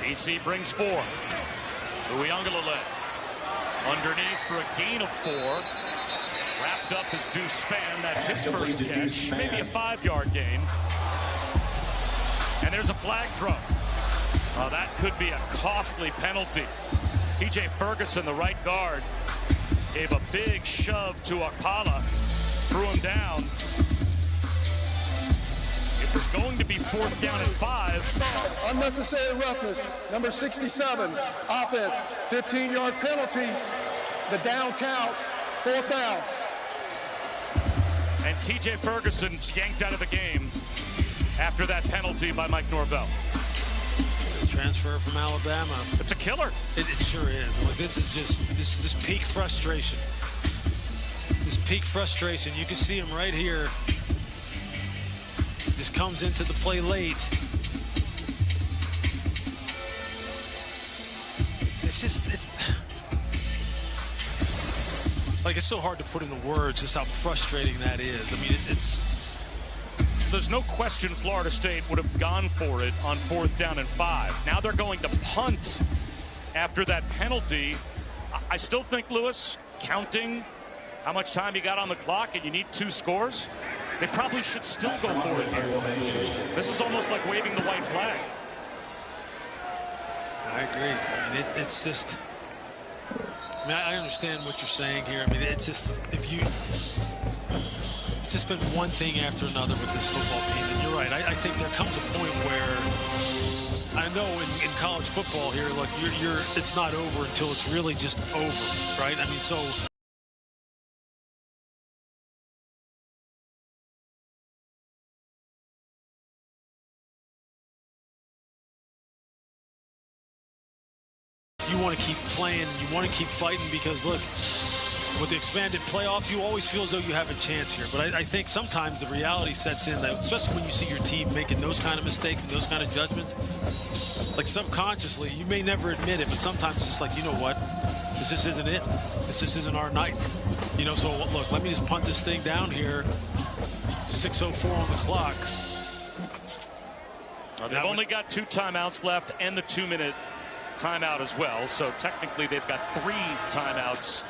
BC brings 4. Uyunglele underneath for a gain of 4. Wrapped up is Deuce Spann. That's his first catch. Maybe a 5-yard gain. And there's a flag throw. That could be a costly penalty. TJ Ferguson, the right guard, gave a big shove to Akpala, threw him down. It was going to be 4th down and 5. Unnecessary roughness, number 67, offense, 15-yard penalty. The down counts, 4th down. And TJ Ferguson yanked out of the game after that penalty by Mike Norvell. Transfer from Alabama. It's a killer. It sure is. Like, this is just peak frustration. This peak frustration. You can see him right here. Just comes into the play late. It's like, it's so hard to put into words just how frustrating that is. I mean, there's no question Florida State would have gone for it on 4th down and 5. Now they're going to punt after that penalty. I still think, Lewis, counting how much time you got on the clock and you need 2 scores, they probably should still go for it here. This is almost like waving the white flag. I agree. I mean, it's just, I mean, I understand what you're saying here. I mean, it's just, it's just been one thing after another with this football team. And you're right. I think there comes a point where, I know in college football here, look, it's not over until it's really just over, right? I mean, so. You want to keep playing, you want to keep fighting, because look, with the expanded playoffs, you always feel as though you have a chance here. But I think sometimes the reality sets in, that especially when you see your team making those kind of mistakes and those kind of judgments, like subconsciously, you may never admit it, but sometimes it's just like, you know what, this just isn't it. This just isn't our night. You know, so look, let me just punt this thing down here. 6:04 on the clock. They've only got 2 timeouts left and the 2-minute timeout as well. So technically they've got 3 timeouts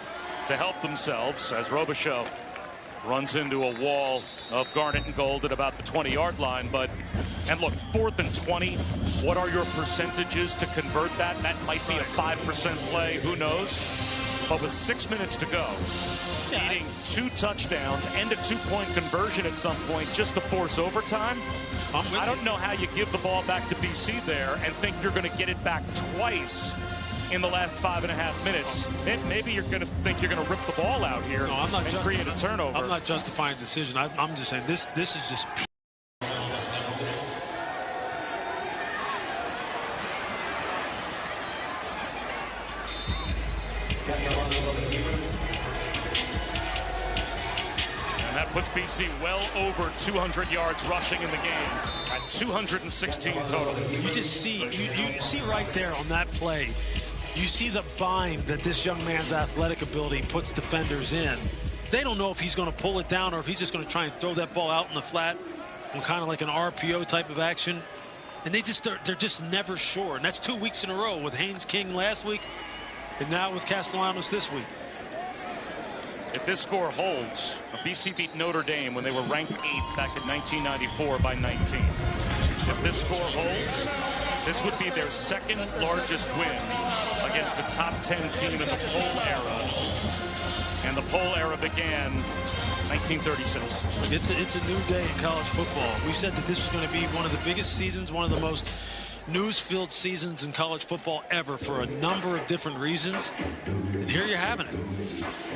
to help themselves as Robichaux runs into a wall of garnet and gold at about the 20-yard line. And look, 4th and 20, what are your percentages to convert that? That might be a 5% play, who knows? But with 6 minutes to go, needing 2 touchdowns and a 2-point conversion at some point just to force overtime, I don't know how you give the ball back to BC there and think you're going to get it back twice in the last 5.5 minutes. Maybe you're going to think you're going to rip the ball out here and create a turnover. I'm not justifying the decision. I'm just saying this is just. And that puts BC well over 200 yards rushing in the game at 216 total. You just see, you see right there on that play, you see the bind that this young man's athletic ability puts defenders in. they don't know if he's going to pull it down or if he's just going to try and throw that ball out in the flat on kind of like an RPO type of action. And they're just never sure. And that's 2 weeks in a row with Haynes King last week and now with Castellanos this week. If this score holds, BC beat Notre Dame when they were ranked 8th back in 1994 by 19. If this score holds, this would be their second largest win against a top 10 team in the poll era. And the poll era began 1936. It's a new day in college football. We said that this was going to be one of the biggest seasons, one of the most news-filled seasons in college football ever for a number of different reasons. And here you're having it.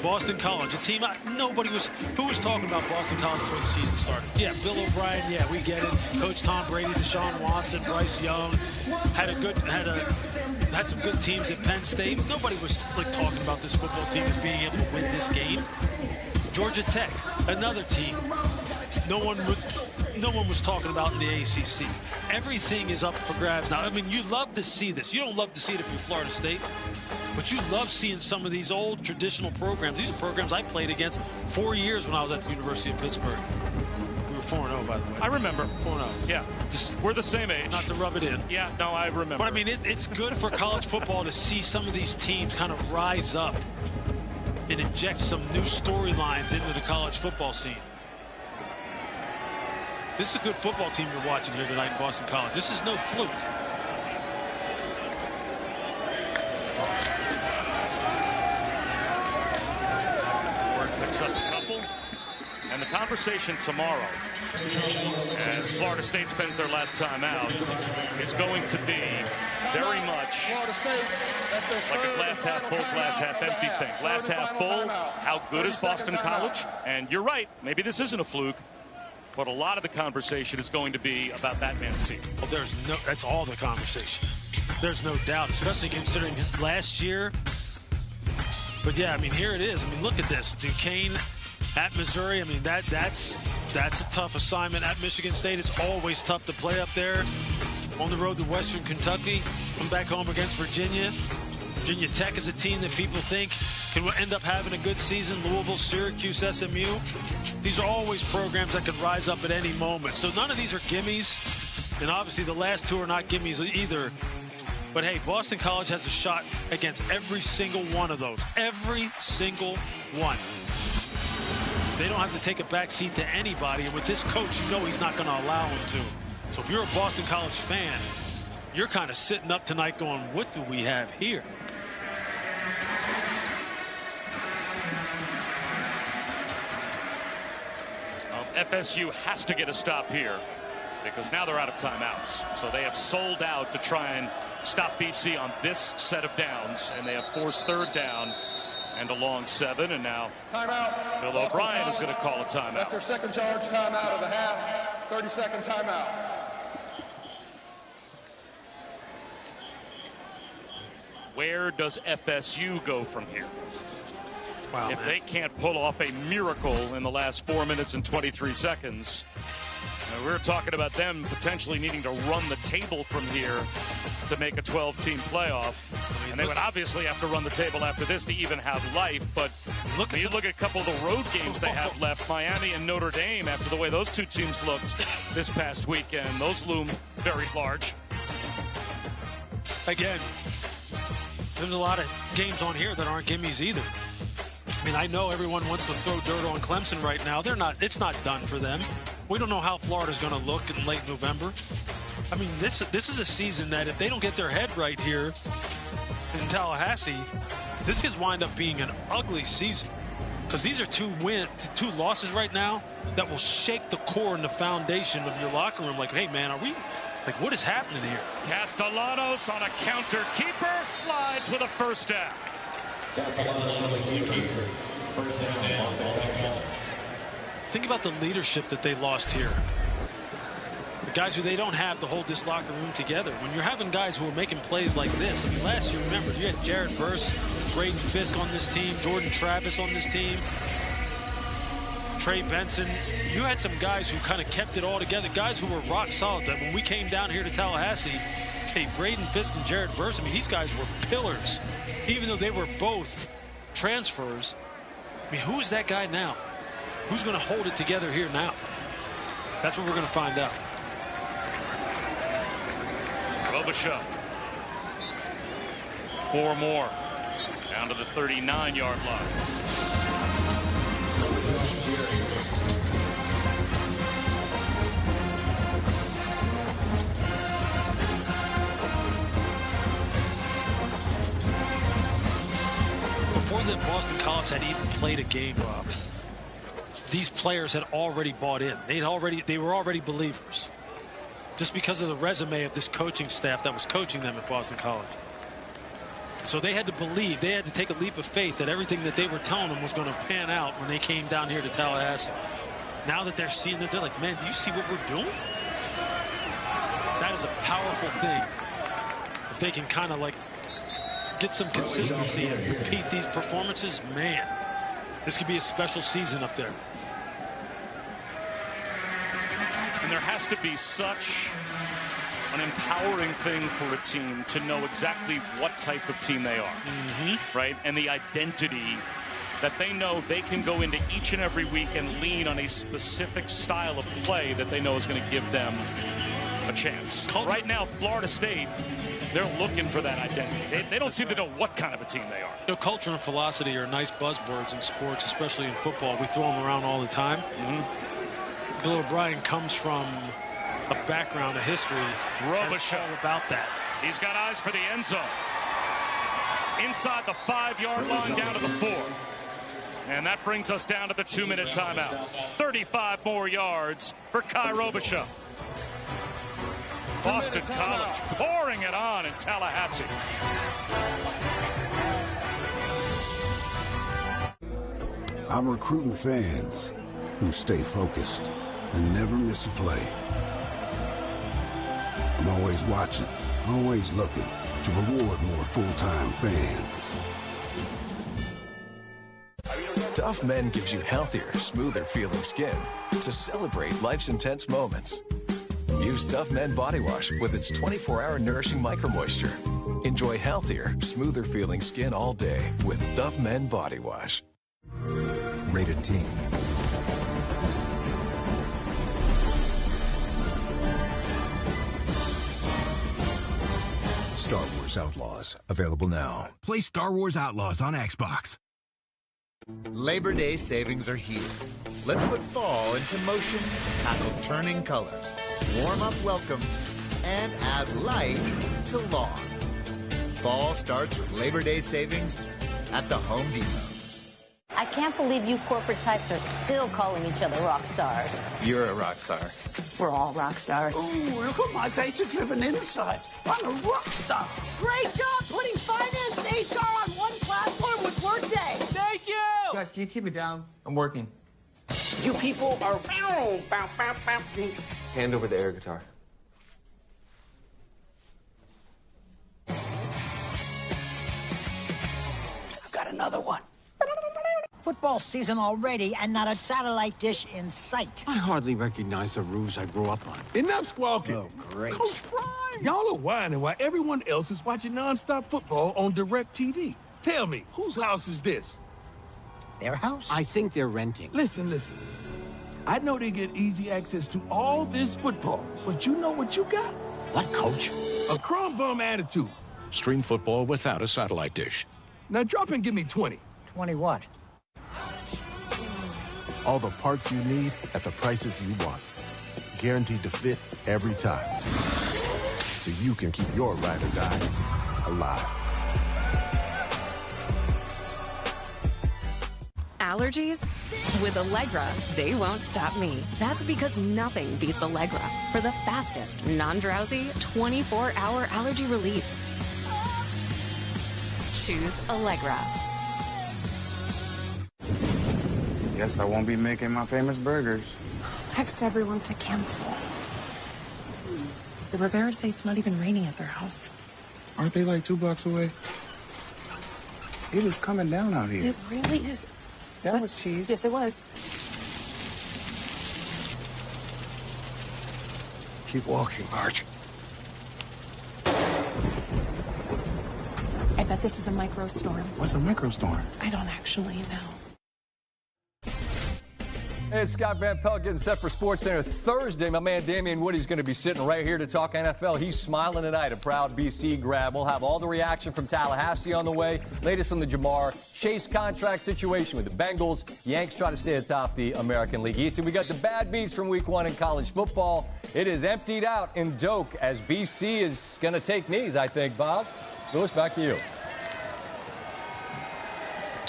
Boston College, a team who was talking about Boston College before the season started? Yeah, Bill O'Brien, yeah, we get it. Coach Tom Brady, Deshaun Watson, Bryce Young had some good teams at Penn State. Nobody was like talking about this football team as being able to win this game. Georgia Tech, another team no one was talking about in the ACC. Everything is up for grabs now. I mean, you love to see this. You don't love to see it if you're Florida State, but you love seeing some of these old traditional programs. These are programs I played against 4 years when I was at the University of Pittsburgh. We were 4-0, by the way. I remember. 4-0. Yeah. We're the same age. Not to rub it in. Yeah, no, I remember. But, I mean, it's good for college football to see some of these teams kind of rise up and inject some new storylines into the college football scene. This is a good football team you're watching here tonight in Boston College. This is no fluke. Ward picks up a couple. And the conversation tomorrow, as Florida State spends their last time out, is going to be very much like a glass half full, glass half empty thing. Glass half full, how good is Boston College? And you're right, maybe this isn't a fluke. But a lot of the conversation is going to be about that man's team. Well, that's all the conversation. There's no doubt, especially considering last year. But yeah, I mean, here it is. I mean, look at this. Duquesne at Missouri. I mean, that's a tough assignment. At Michigan State, it's always tough to play up there. On the road to Western Kentucky. Come back home against Virginia. Virginia Tech is a team that people think can end up having a good season. Louisville, Syracuse, SMU. These are always programs that can rise up at any moment. So none of these are gimmies. And obviously the last two are not gimmies either. But hey, Boston College has a shot against every single one of those. Every single one. They don't have to take a back seat to anybody. And with this coach, you know he's not going to allow them to. So if you're a Boston College fan, you're kind of sitting up tonight going, what do we have here? FSU has to get a stop here because now they're out of timeouts. So they have sold out to try and stop BC on this set of downs, and they have forced third down and a long 7. And now timeout. Bill O'Brien is going to call a timeout. That's their second charge timeout of the half. 30-second timeout. Where does FSU go from here? Wow, if they can't pull off a miracle in the last 4 minutes and 23 seconds, we're talking about them potentially needing to run the table from here to make a 12-team playoff. And they would obviously have to run the table after this to even have life. But you look at a couple of the road games they have left, Miami and Notre Dame, after the way those two teams looked this past weekend, those loom very large. Again, there's a lot of games on here that aren't gimmies either. I mean, I know everyone wants to throw dirt on Clemson right now. It's not done for them. We don't know how Florida's going to look in late November. I mean, this is a season that if they don't get their head right here in Tallahassee, this could wind up being an ugly season. Because these are two losses right now that will shake the core and the foundation of your locker room. Like, hey, man, what is happening here? Castellanos on a counter. Keeper slides with a first down. Think about the leadership that they lost here. The guys who they don't have to hold this locker room together. When you're having guys who are making plays like this, I mean, last year, remember, you had Jared Verse, Braden Fisk on this team, Jordan Travis on this team, Trey Benson. You had some guys who kind of kept it all together, guys who were rock solid. That when we came down here to Tallahassee, hey, Braden Fisk and Jared Verse, I mean, these guys were pillars. Even though they were both transfers, I mean, who's that guy now? Who's going to hold it together here now? That's what we're going to find out. Robichaux. 4 more. Down to the 39-yard line. Before the Boston College had even played a game, Rob, these players had already bought in. They were already believers, just because of the resume of this coaching staff that was coaching them at Boston College. So they had to believe, they had to take a leap of faith that everything that they were telling them was going to pan out when they came down here to Tallahassee. Now that they're seeing it, they're like, man, do you see what we're doing? That is a powerful thing. If they can kind of like get some consistency and repeat these performances, man, this could be a special season up there. And there has to be such an empowering thing for a team to know exactly what type of team they are, right? And the identity that they know they can go into each and every week and lean on a specific style of play that they know is going to give them a chance. Right now, Florida State, they're looking for that identity. They don't seem to know what kind of a team they are. You know, culture and philosophy are nice buzzwords in sports, especially in football. We throw them around all the time. Bill O'Brien comes from a background, a history. Robichaux all about that. He's got eyes for the end zone. Inside the 5-yard line, down to the 4. And that brings us down to the 2-minute timeout. 35 more yards for Kai Robichaux. Boston College pouring it on in Tallahassee. I'm recruiting fans who stay focused and never miss a play. I'm always watching, always looking to reward more full-time fans. Tough Men gives you healthier, smoother feeling skin to celebrate life's intense moments. Use Tough Men Body Wash with its 24-hour nourishing micro-moisture. Enjoy healthier, smoother feeling skin all day with Tough Men Body Wash. Rated Teen. Star Wars Outlaws. Available now. Play Star Wars Outlaws on Xbox. Labor Day savings are here. Let's put fall into motion, tackle turning colors, warm up welcomes, and add life to lawns. Fall starts with Labor Day savings at the Home Depot. I can't believe you corporate types are still calling each other rock stars. You're a rock star. We're all rock stars. Ooh, look at my data-driven insights. I'm a rock star. Great job putting finance and HR on one platform with Workday. Thank you! Guys, can you keep it down? I'm working. You people are... Hand over the air guitar. I've got another one. Football season already and not a satellite dish in sight. I hardly recognize the roofs I grew up on. Enough squawking. Oh, great. Coach Prime! Y'all are whining while everyone else is watching nonstop football on DirecTV. Tell me, whose house is this? Their house? I think they're renting. Listen. I know they get easy access to all this football, but you know what you got? What, Coach? A crumb bum attitude. Stream football without a satellite dish. Now drop and give me 20. 20 what? All the parts you need at the prices you want. Guaranteed to fit every time. So you can keep your ride or die alive. Allergies? With Allegra, they won't stop me. That's because nothing beats Allegra for the fastest, non-drowsy, 24-hour allergy relief. Choose Allegra. Guess I won't be making my famous burgers. Text everyone to cancel. The Rivera say it's not even raining at their house. Aren't they like 2 blocks away? It is coming down out here. It really is. That was cheese. Yes, it was. Keep walking, Marge. I bet this is a microstorm. What's a microstorm? I don't actually know. Hey, it's Scott Van Pelt getting set for SportsCenter Thursday. My man Damian Woody's going to be sitting right here to talk NFL. He's smiling tonight, a proud BC grab. We'll have all the reaction from Tallahassee on the way. Latest on the Jamar Chase contract situation with the Bengals. Yanks try to stay atop the American League East. And we got the bad beats from week 1 in college football. It is emptied out in Doak as BC is going to take knees, I think, Bob. Lewis, back to you.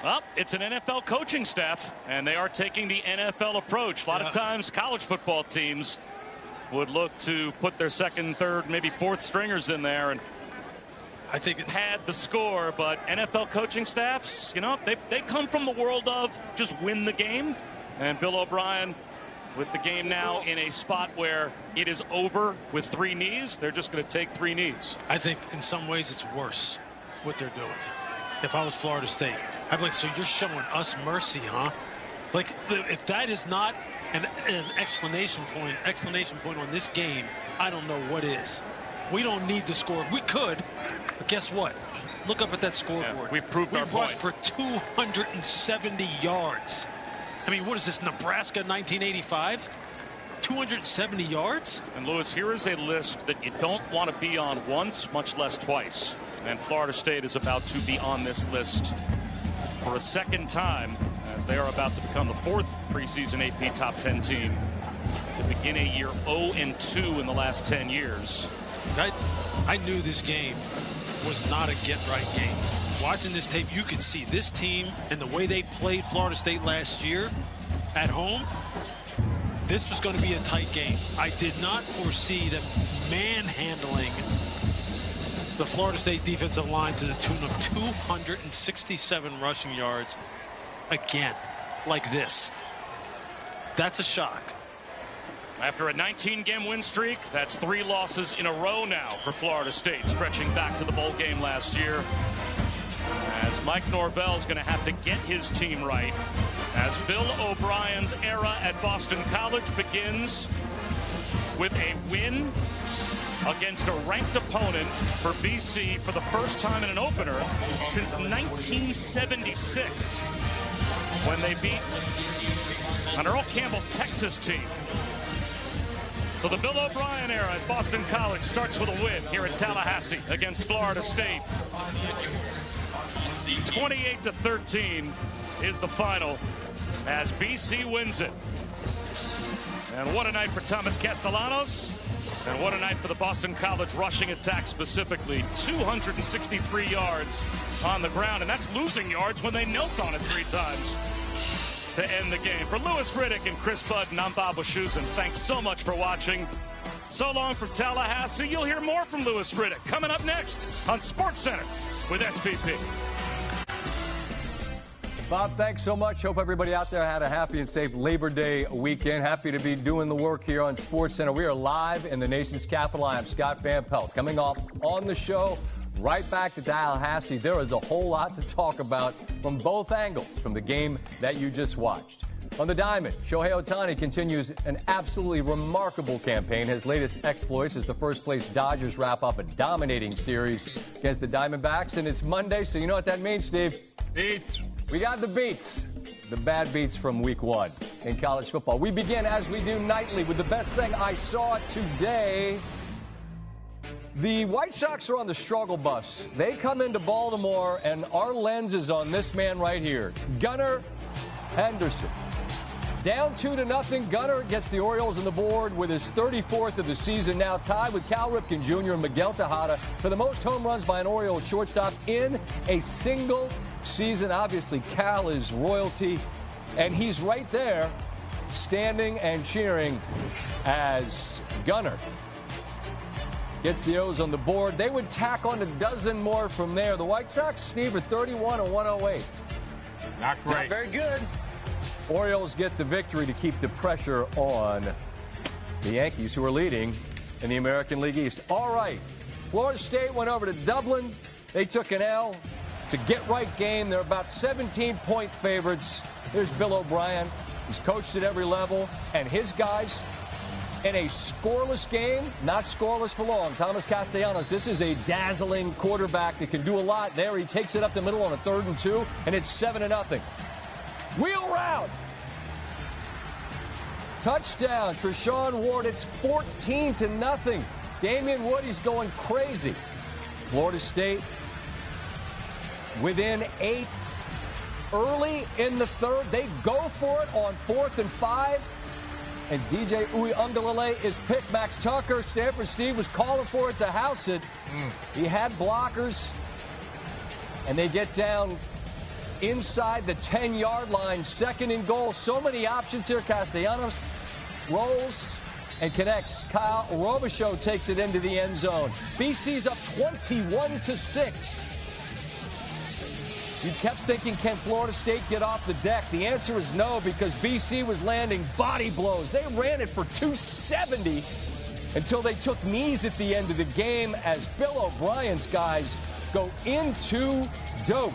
Well, it's an NFL coaching staff, and they are taking the NFL approach. A lot of times college football teams would look to put their second, third, maybe fourth stringers in there and I think it had the score, but NFL coaching staffs, you know, they come from the world of just win the game. And Bill O'Brien, with the game now in a spot where it is over with 3 knees, they're just going to take 3 knees. I think in some ways it's worse what they're doing. If I was Florida State, I'd be like, so you're showing us mercy, huh? Like, if that is not an explanation point on this game, I don't know what is. We don't need to score. We could, but guess what? Look up at that scoreboard. Yeah, we've proved our point. We rushed for 270 yards. I mean, what is this, Nebraska 1985? 270 yards? And Lewis, here is a list that you don't want to be on once, much less twice. And Florida State is about to be on this list for a second time as they are about to become the 4th preseason AP top 10 team to begin a year 0-2 in the last 10 years. I knew this game was not a get-right game. Watching this tape, you could see this team and the way they played Florida State last year at home. This was going to be a tight game. I did not foresee them manhandling the Florida State defensive line to the tune of 267 rushing yards again, like this. That's a shock. After a 19-game win streak, that's 3 losses in a row now for Florida State, stretching back to the bowl game last year. As Mike Norvell is going to have to get his team right as Bill O'Brien's era at Boston College begins with a win against a ranked opponent for BC for the first time in an opener since 1976 when they beat an Earl Campbell Texas team. So the Bill O'Brien era at Boston College starts with a win here at Tallahassee against Florida State. 28-13 is the final as BC wins it. And what a night for Thomas Castellanos. And what a night for the Boston College rushing attack specifically. 263 yards on the ground. And that's losing yards when they knelt on it 3 times to end the game. For Louis Riddick and Chris Budden, I'm Bob Wischusen. Thanks so much for watching. So long from Tallahassee. You'll hear more from Louis Riddick coming up next on SportsCenter with SVP. Bob, thanks so much. Hope everybody out there had a happy and safe Labor Day weekend. Happy to be doing the work here on SportsCenter. We are live in the nation's capital. I am Scott Van Pelt. Coming off on the show, right back to Tallahassee. There is a whole lot to talk about from both angles from the game that you just watched. On the diamond, Shohei Ohtani continues an absolutely remarkable campaign. His latest exploits as the first-place Dodgers wrap up a dominating series against the Diamondbacks. And it's Monday, so you know what that means, Steve? Beats. We got the beats, the bad beats from week 1 in college football. We begin, as we do nightly, with the best thing I saw today. The White Sox are on the struggle bus. They come into Baltimore, and our lens is on this man right here, Gunnar Henderson. Down 2-0, Gunnar gets the Orioles on the board with his 34th of the season, now tied with Cal Ripken Jr. and Miguel Tejada for the most home runs by an Orioles shortstop in a single season. Obviously, Cal is royalty, and he's right there standing and cheering as Gunnar gets the O's on the board. They would tack on a dozen more from there. The White Sox, Steve, are 31 and 108. Not great. Not very good. Orioles get the victory to keep the pressure on the Yankees, who are leading in the American League East. All right, Florida State went over to Dublin. They took an L. It's a get-right game. They're about 17-point favorites. Here's Bill O'Brien. He's coached at every level, and his guys in a scoreless game, not scoreless for long. Thomas Castellanos, this is a dazzling quarterback that can do a lot there. He takes it up the middle on a 3rd and 2, and it's 7-0. Wheel round. Touchdown, Treshaun Ward. It's 14-0. Damian Woody's going crazy. Florida State within 8. Early in the third, they go for it on 4th and 5. And DJ Uiagalelei is picked. Max Tucker, Stanford Steve was calling for it to house it. He had blockers. And they get down inside the 10-yard line, 2nd and goal. So many options here. Castellanos rolls and connects. Kyle Robichaux takes it into the end zone. BC's up 21-6. You kept thinking, can Florida State get off the deck? The answer is no, because BC was landing body blows. They ran it for 270 until they took knees at the end of the game as Bill O'Brien's guys go into Doak.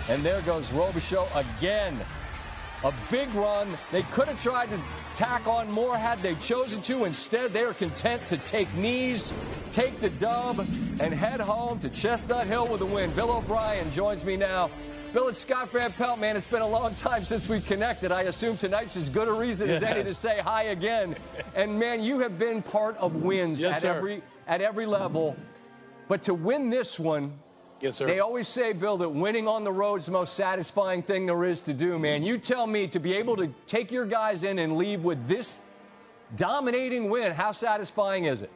And there goes Robichaux again. A big run. They could have tried to tack on more had they chosen to. Instead, they are content to take knees, take the dub, and head home to Chestnut Hill with a win. Bill O'Brien joins me now. Bill, it's Scott Van Pelt, man. It's been a long time since we connected. I assume tonight's as good a reason as any to say hi again. And, man, you have been part of wins at every level. But to win this one, yes, sir. They always say, Bill, that winning on the road is the most satisfying thing there is to do, man. You tell me, to be able to take your guys in and leave with this dominating win, how satisfying is it?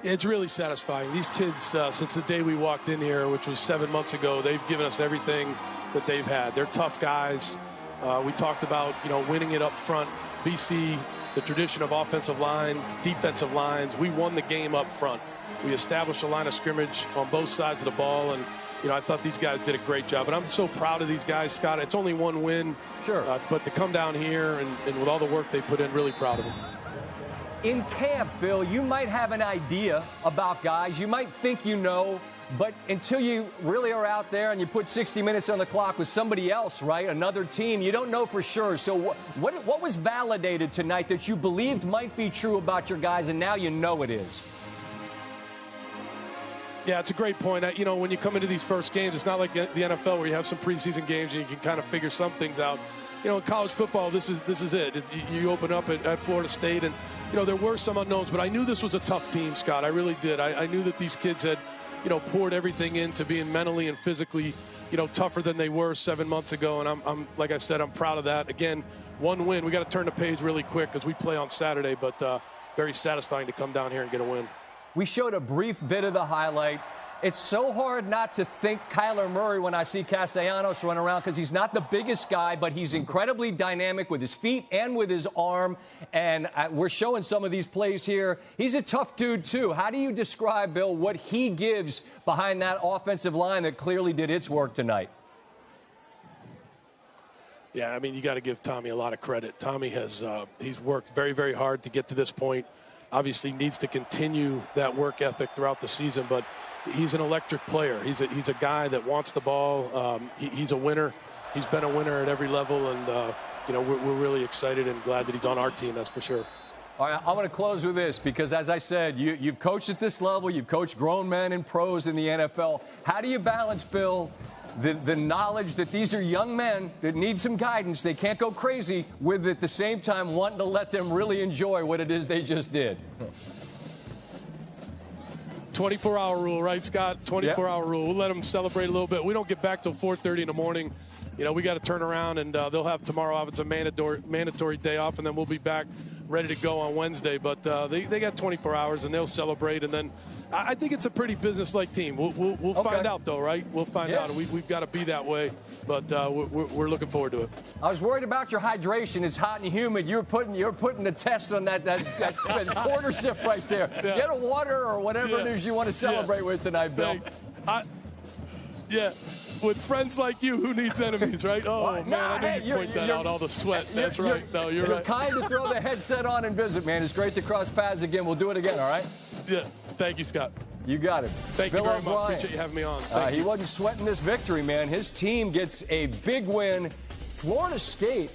It's really satisfying. These kids, since the day we walked in here, which was 7 months ago, they've given us everything that they've had. They're tough guys. We talked about, winning it up front. BC, the tradition of offensive lines, defensive lines. We won the game up front. We established a line of scrimmage on both sides of the ball, and I thought these guys did a great job. And I'm so proud of these guys, Scott. It's only one win, sure, but to come down here and with all the work they put in, really proud of them. In camp, Bill, you might have an idea about guys. You might think you know, but until you really are out there and you put 60 minutes on the clock with somebody else, right, another team, you don't know for sure. So what was validated tonight that you believed might be true about your guys, and now you know it is? Yeah, it's a great point. When you come into these first games, it's not like the NFL where you have some preseason games and you can kind of figure some things out. In college football, this is it. You open up at Florida State, and there were some unknowns, but I knew this was a tough team, Scott. I really did. I knew that these kids had, poured everything into being mentally and physically, tougher than they were 7 months ago. And I'm like I said, I'm proud of that. Again, one win. We got to turn the page really quick because we play on Saturday, but very satisfying to come down here and get a win. We showed a brief bit of the highlight. It's so hard not to think Kyler Murray when I see Castellanos run around, because he's not the biggest guy, but he's incredibly dynamic with his feet and with his arm. And we're showing some of these plays here. He's a tough dude, too. How do you describe, Bill, what he gives behind that offensive line that clearly did its work tonight? Yeah, you got to give Tommy a lot of credit. Tommy has he's worked very, very hard to get to this point. Obviously needs to continue that work ethic throughout the season, but he's an electric player. He's a guy that wants the ball. He's a winner. He's been a winner at every level, and we're really excited and glad that he's on our team, that's for sure. All right, I'm going to close with this because, as I said, you've coached at this level. You've coached grown men and pros in the NFL. How do you balance, Bill, the knowledge that these are young men that need some guidance, they can't go crazy, with at the same time wanting to let them really enjoy what it is they just did? 24-hour rule, right, Scott? 24-hour rule. We'll let them celebrate a little bit. We don't get back till 4:30 in the morning. We got to turn around, and they'll have tomorrow off. It's a mandatory day off, and then we'll be back ready to go on Wednesday. But they got 24 hours, and they'll celebrate. And then I think it's a pretty business-like team. We'll find out, though, right? We'll find out. We've got to be that way, but we're looking forward to it. I was worried about your hydration. It's hot and humid. You're putting the test on that quarter sip right there. Yeah. Get a water or whatever it is you want to celebrate with tonight, Bill. With friends like you, who needs enemies, right? Oh, man, I knew you'd point that out, all the sweat. That's right. No, you're right. You're kind to throw the headset on and visit, man. It's great to cross paths again. We'll do it again, all right? Yeah. Thank you, Scott. You got it. Thank you very much. Appreciate you having me on. He wasn't sweating this victory, man. His team gets a big win. Florida State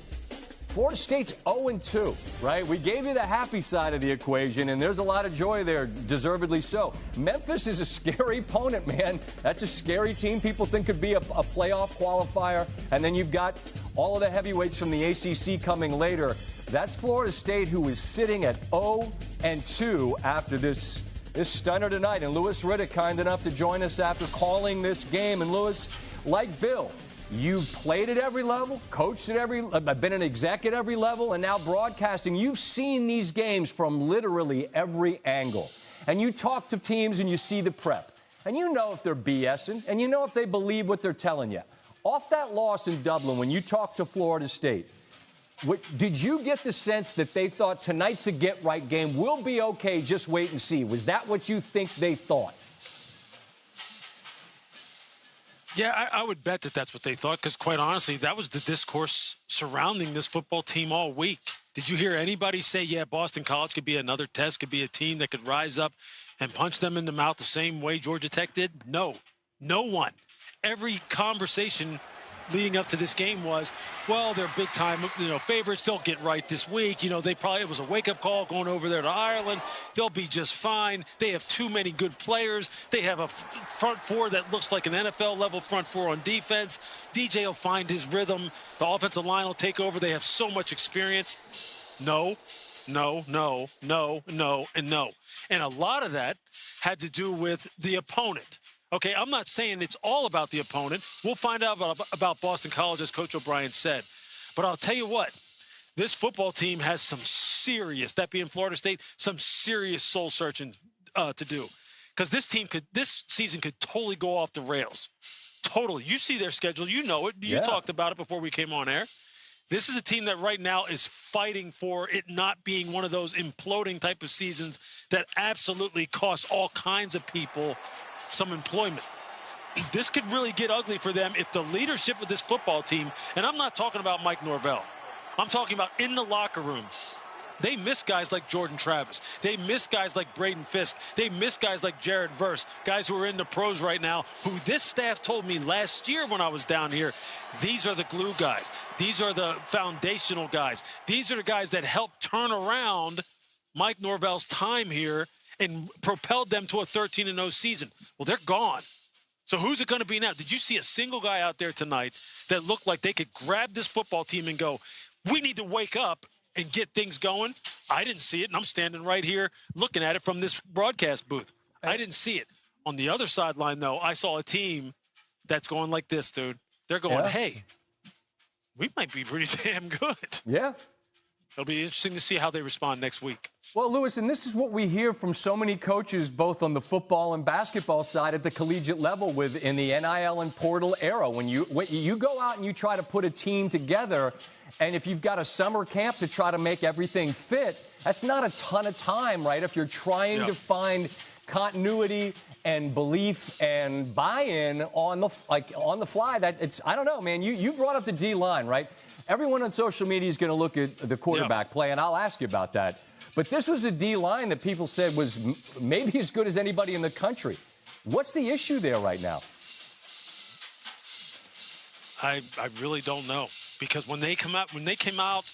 Florida State's 0-2, right? We gave you the happy side of the equation, and there's a lot of joy there, deservedly so. Memphis is a scary opponent, man. That's a scary team people think could be a playoff qualifier. And then you've got all of the heavyweights from the ACC coming later. That's Florida State, who is sitting at 0-2 after this stunner tonight. And Louis Riddick, kind enough to join us after calling this game. And Louis, like Bill, you've played at every level, coached at been an exec at every level, and now broadcasting. You've seen these games from literally every angle. And you talk to teams and you see the prep. And you know if they're BSing, and you know if they believe what they're telling you. Off that loss in Dublin, when you talked to Florida State, did you get the sense that they thought tonight's a get-right game, we'll be okay, just wait and see? Was that what you think they thought? Yeah, I would bet that that's what they thought, because quite honestly, that was the discourse surrounding this football team all week. Did you hear anybody say, yeah, Boston College could be another test, could be a team that could rise up and punch them in the mouth the same way Georgia Tech did? No, no one. Every conversation leading up to this game was, well, they're big time, favorites. They'll get right this week. It was a wake-up call going over there to Ireland. They'll be just fine. They have too many good players. They have a front four that looks like an NFL-level front four on defense. DJ will find his rhythm. The offensive line will take over. They have so much experience. No, no, no, no, no, and no. And a lot of that had to do with the opponent. Okay, I'm not saying it's all about the opponent. We'll find out about Boston College, as Coach O'Brien said. But I'll tell you what, this football team has some serious, that being Florida State, some serious soul searching to do. Because this season could totally go off the rails. Totally. You see their schedule. You know it. You talked about it before we came on air. This is a team that right now is fighting for it not being one of those imploding type of seasons that absolutely cost all kinds of people some employment. This could really get ugly for them if the leadership of this football team, and I'm not talking about Mike Norvell, I'm talking about in the locker room, they miss guys like Jordan Travis. They miss guys like Braden Fisk. They miss guys like Jared Verse, guys who are in the pros right now, who this staff told me last year when I was down here, these are the glue guys. These are the foundational guys. These are the guys that helped turn around Mike Norvell's time here and propelled them to a 13-0 season. Well, they're gone. So who's it going to be now? Did you see a single guy out there tonight that looked like they could grab this football team and go, we need to wake up and get things going? I didn't see it, and I'm standing right here looking at it from this broadcast booth. I didn't see it. On the other sideline, though, I saw a team that's going like this, dude. They're going, hey, we might be pretty damn good. Yeah. It'll be interesting to see how they respond next week. Well, Louis, and this is what we hear from so many coaches, both on the football and basketball side at the collegiate level in the NIL and portal era. When you go out and you try to put a team together, and if you've got a summer camp to try to make everything fit, that's not a ton of time, right? If you're trying to find continuity and belief and buy-in on the fly, I don't know, man. You brought up the D-line, right? Everyone on social media is going to look at the quarterback play, and I'll ask you about that. But this was a D-line that people said was maybe as good as anybody in the country. What's the issue there right now? I really don't know, because when they came out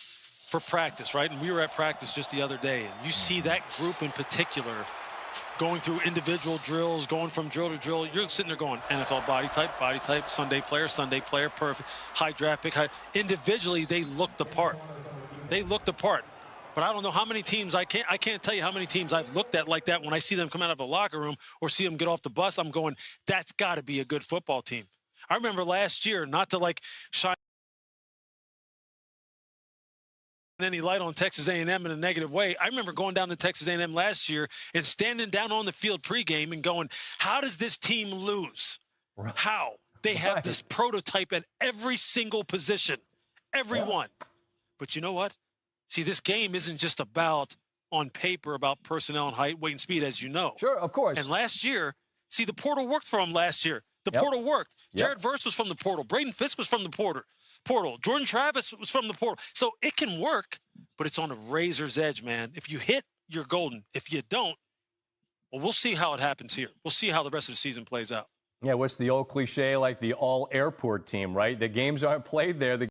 for practice, right, and we were at practice just the other day, and you see that group in particular going through individual drills, going from drill to drill, you're sitting there going, NFL body type, Sunday player, perfect, high draft pick, high. Individually, they looked the part. But I don't know how many teams, I can't tell you how many teams I've looked at like that when I see them come out of a locker room or see them get off the bus. I'm going, that's got to be a good football team. I remember last year, not to shine any light on Texas A&M in a negative way. I remember going down to Texas A&M last year and standing down on the field pregame and going, how does this team lose? Right. How? They have this prototype at every single position, everyone. But you know what? See, this game isn't just about, on paper, about personnel and height, weight, and speed, as you know. Sure, of course. And last year, see, the portal worked for him last year. The portal worked. Jared Verse was from the portal. Braden Fisk was from the portal. Jordan Travis was from the portal. So it can work, but it's on a razor's edge, man. If you hit, you're golden. If you don't, well, we'll see how it happens here. We'll see how the rest of the season plays out. Yeah, what's the old cliche, like the all-airport team, right? The games aren't played there.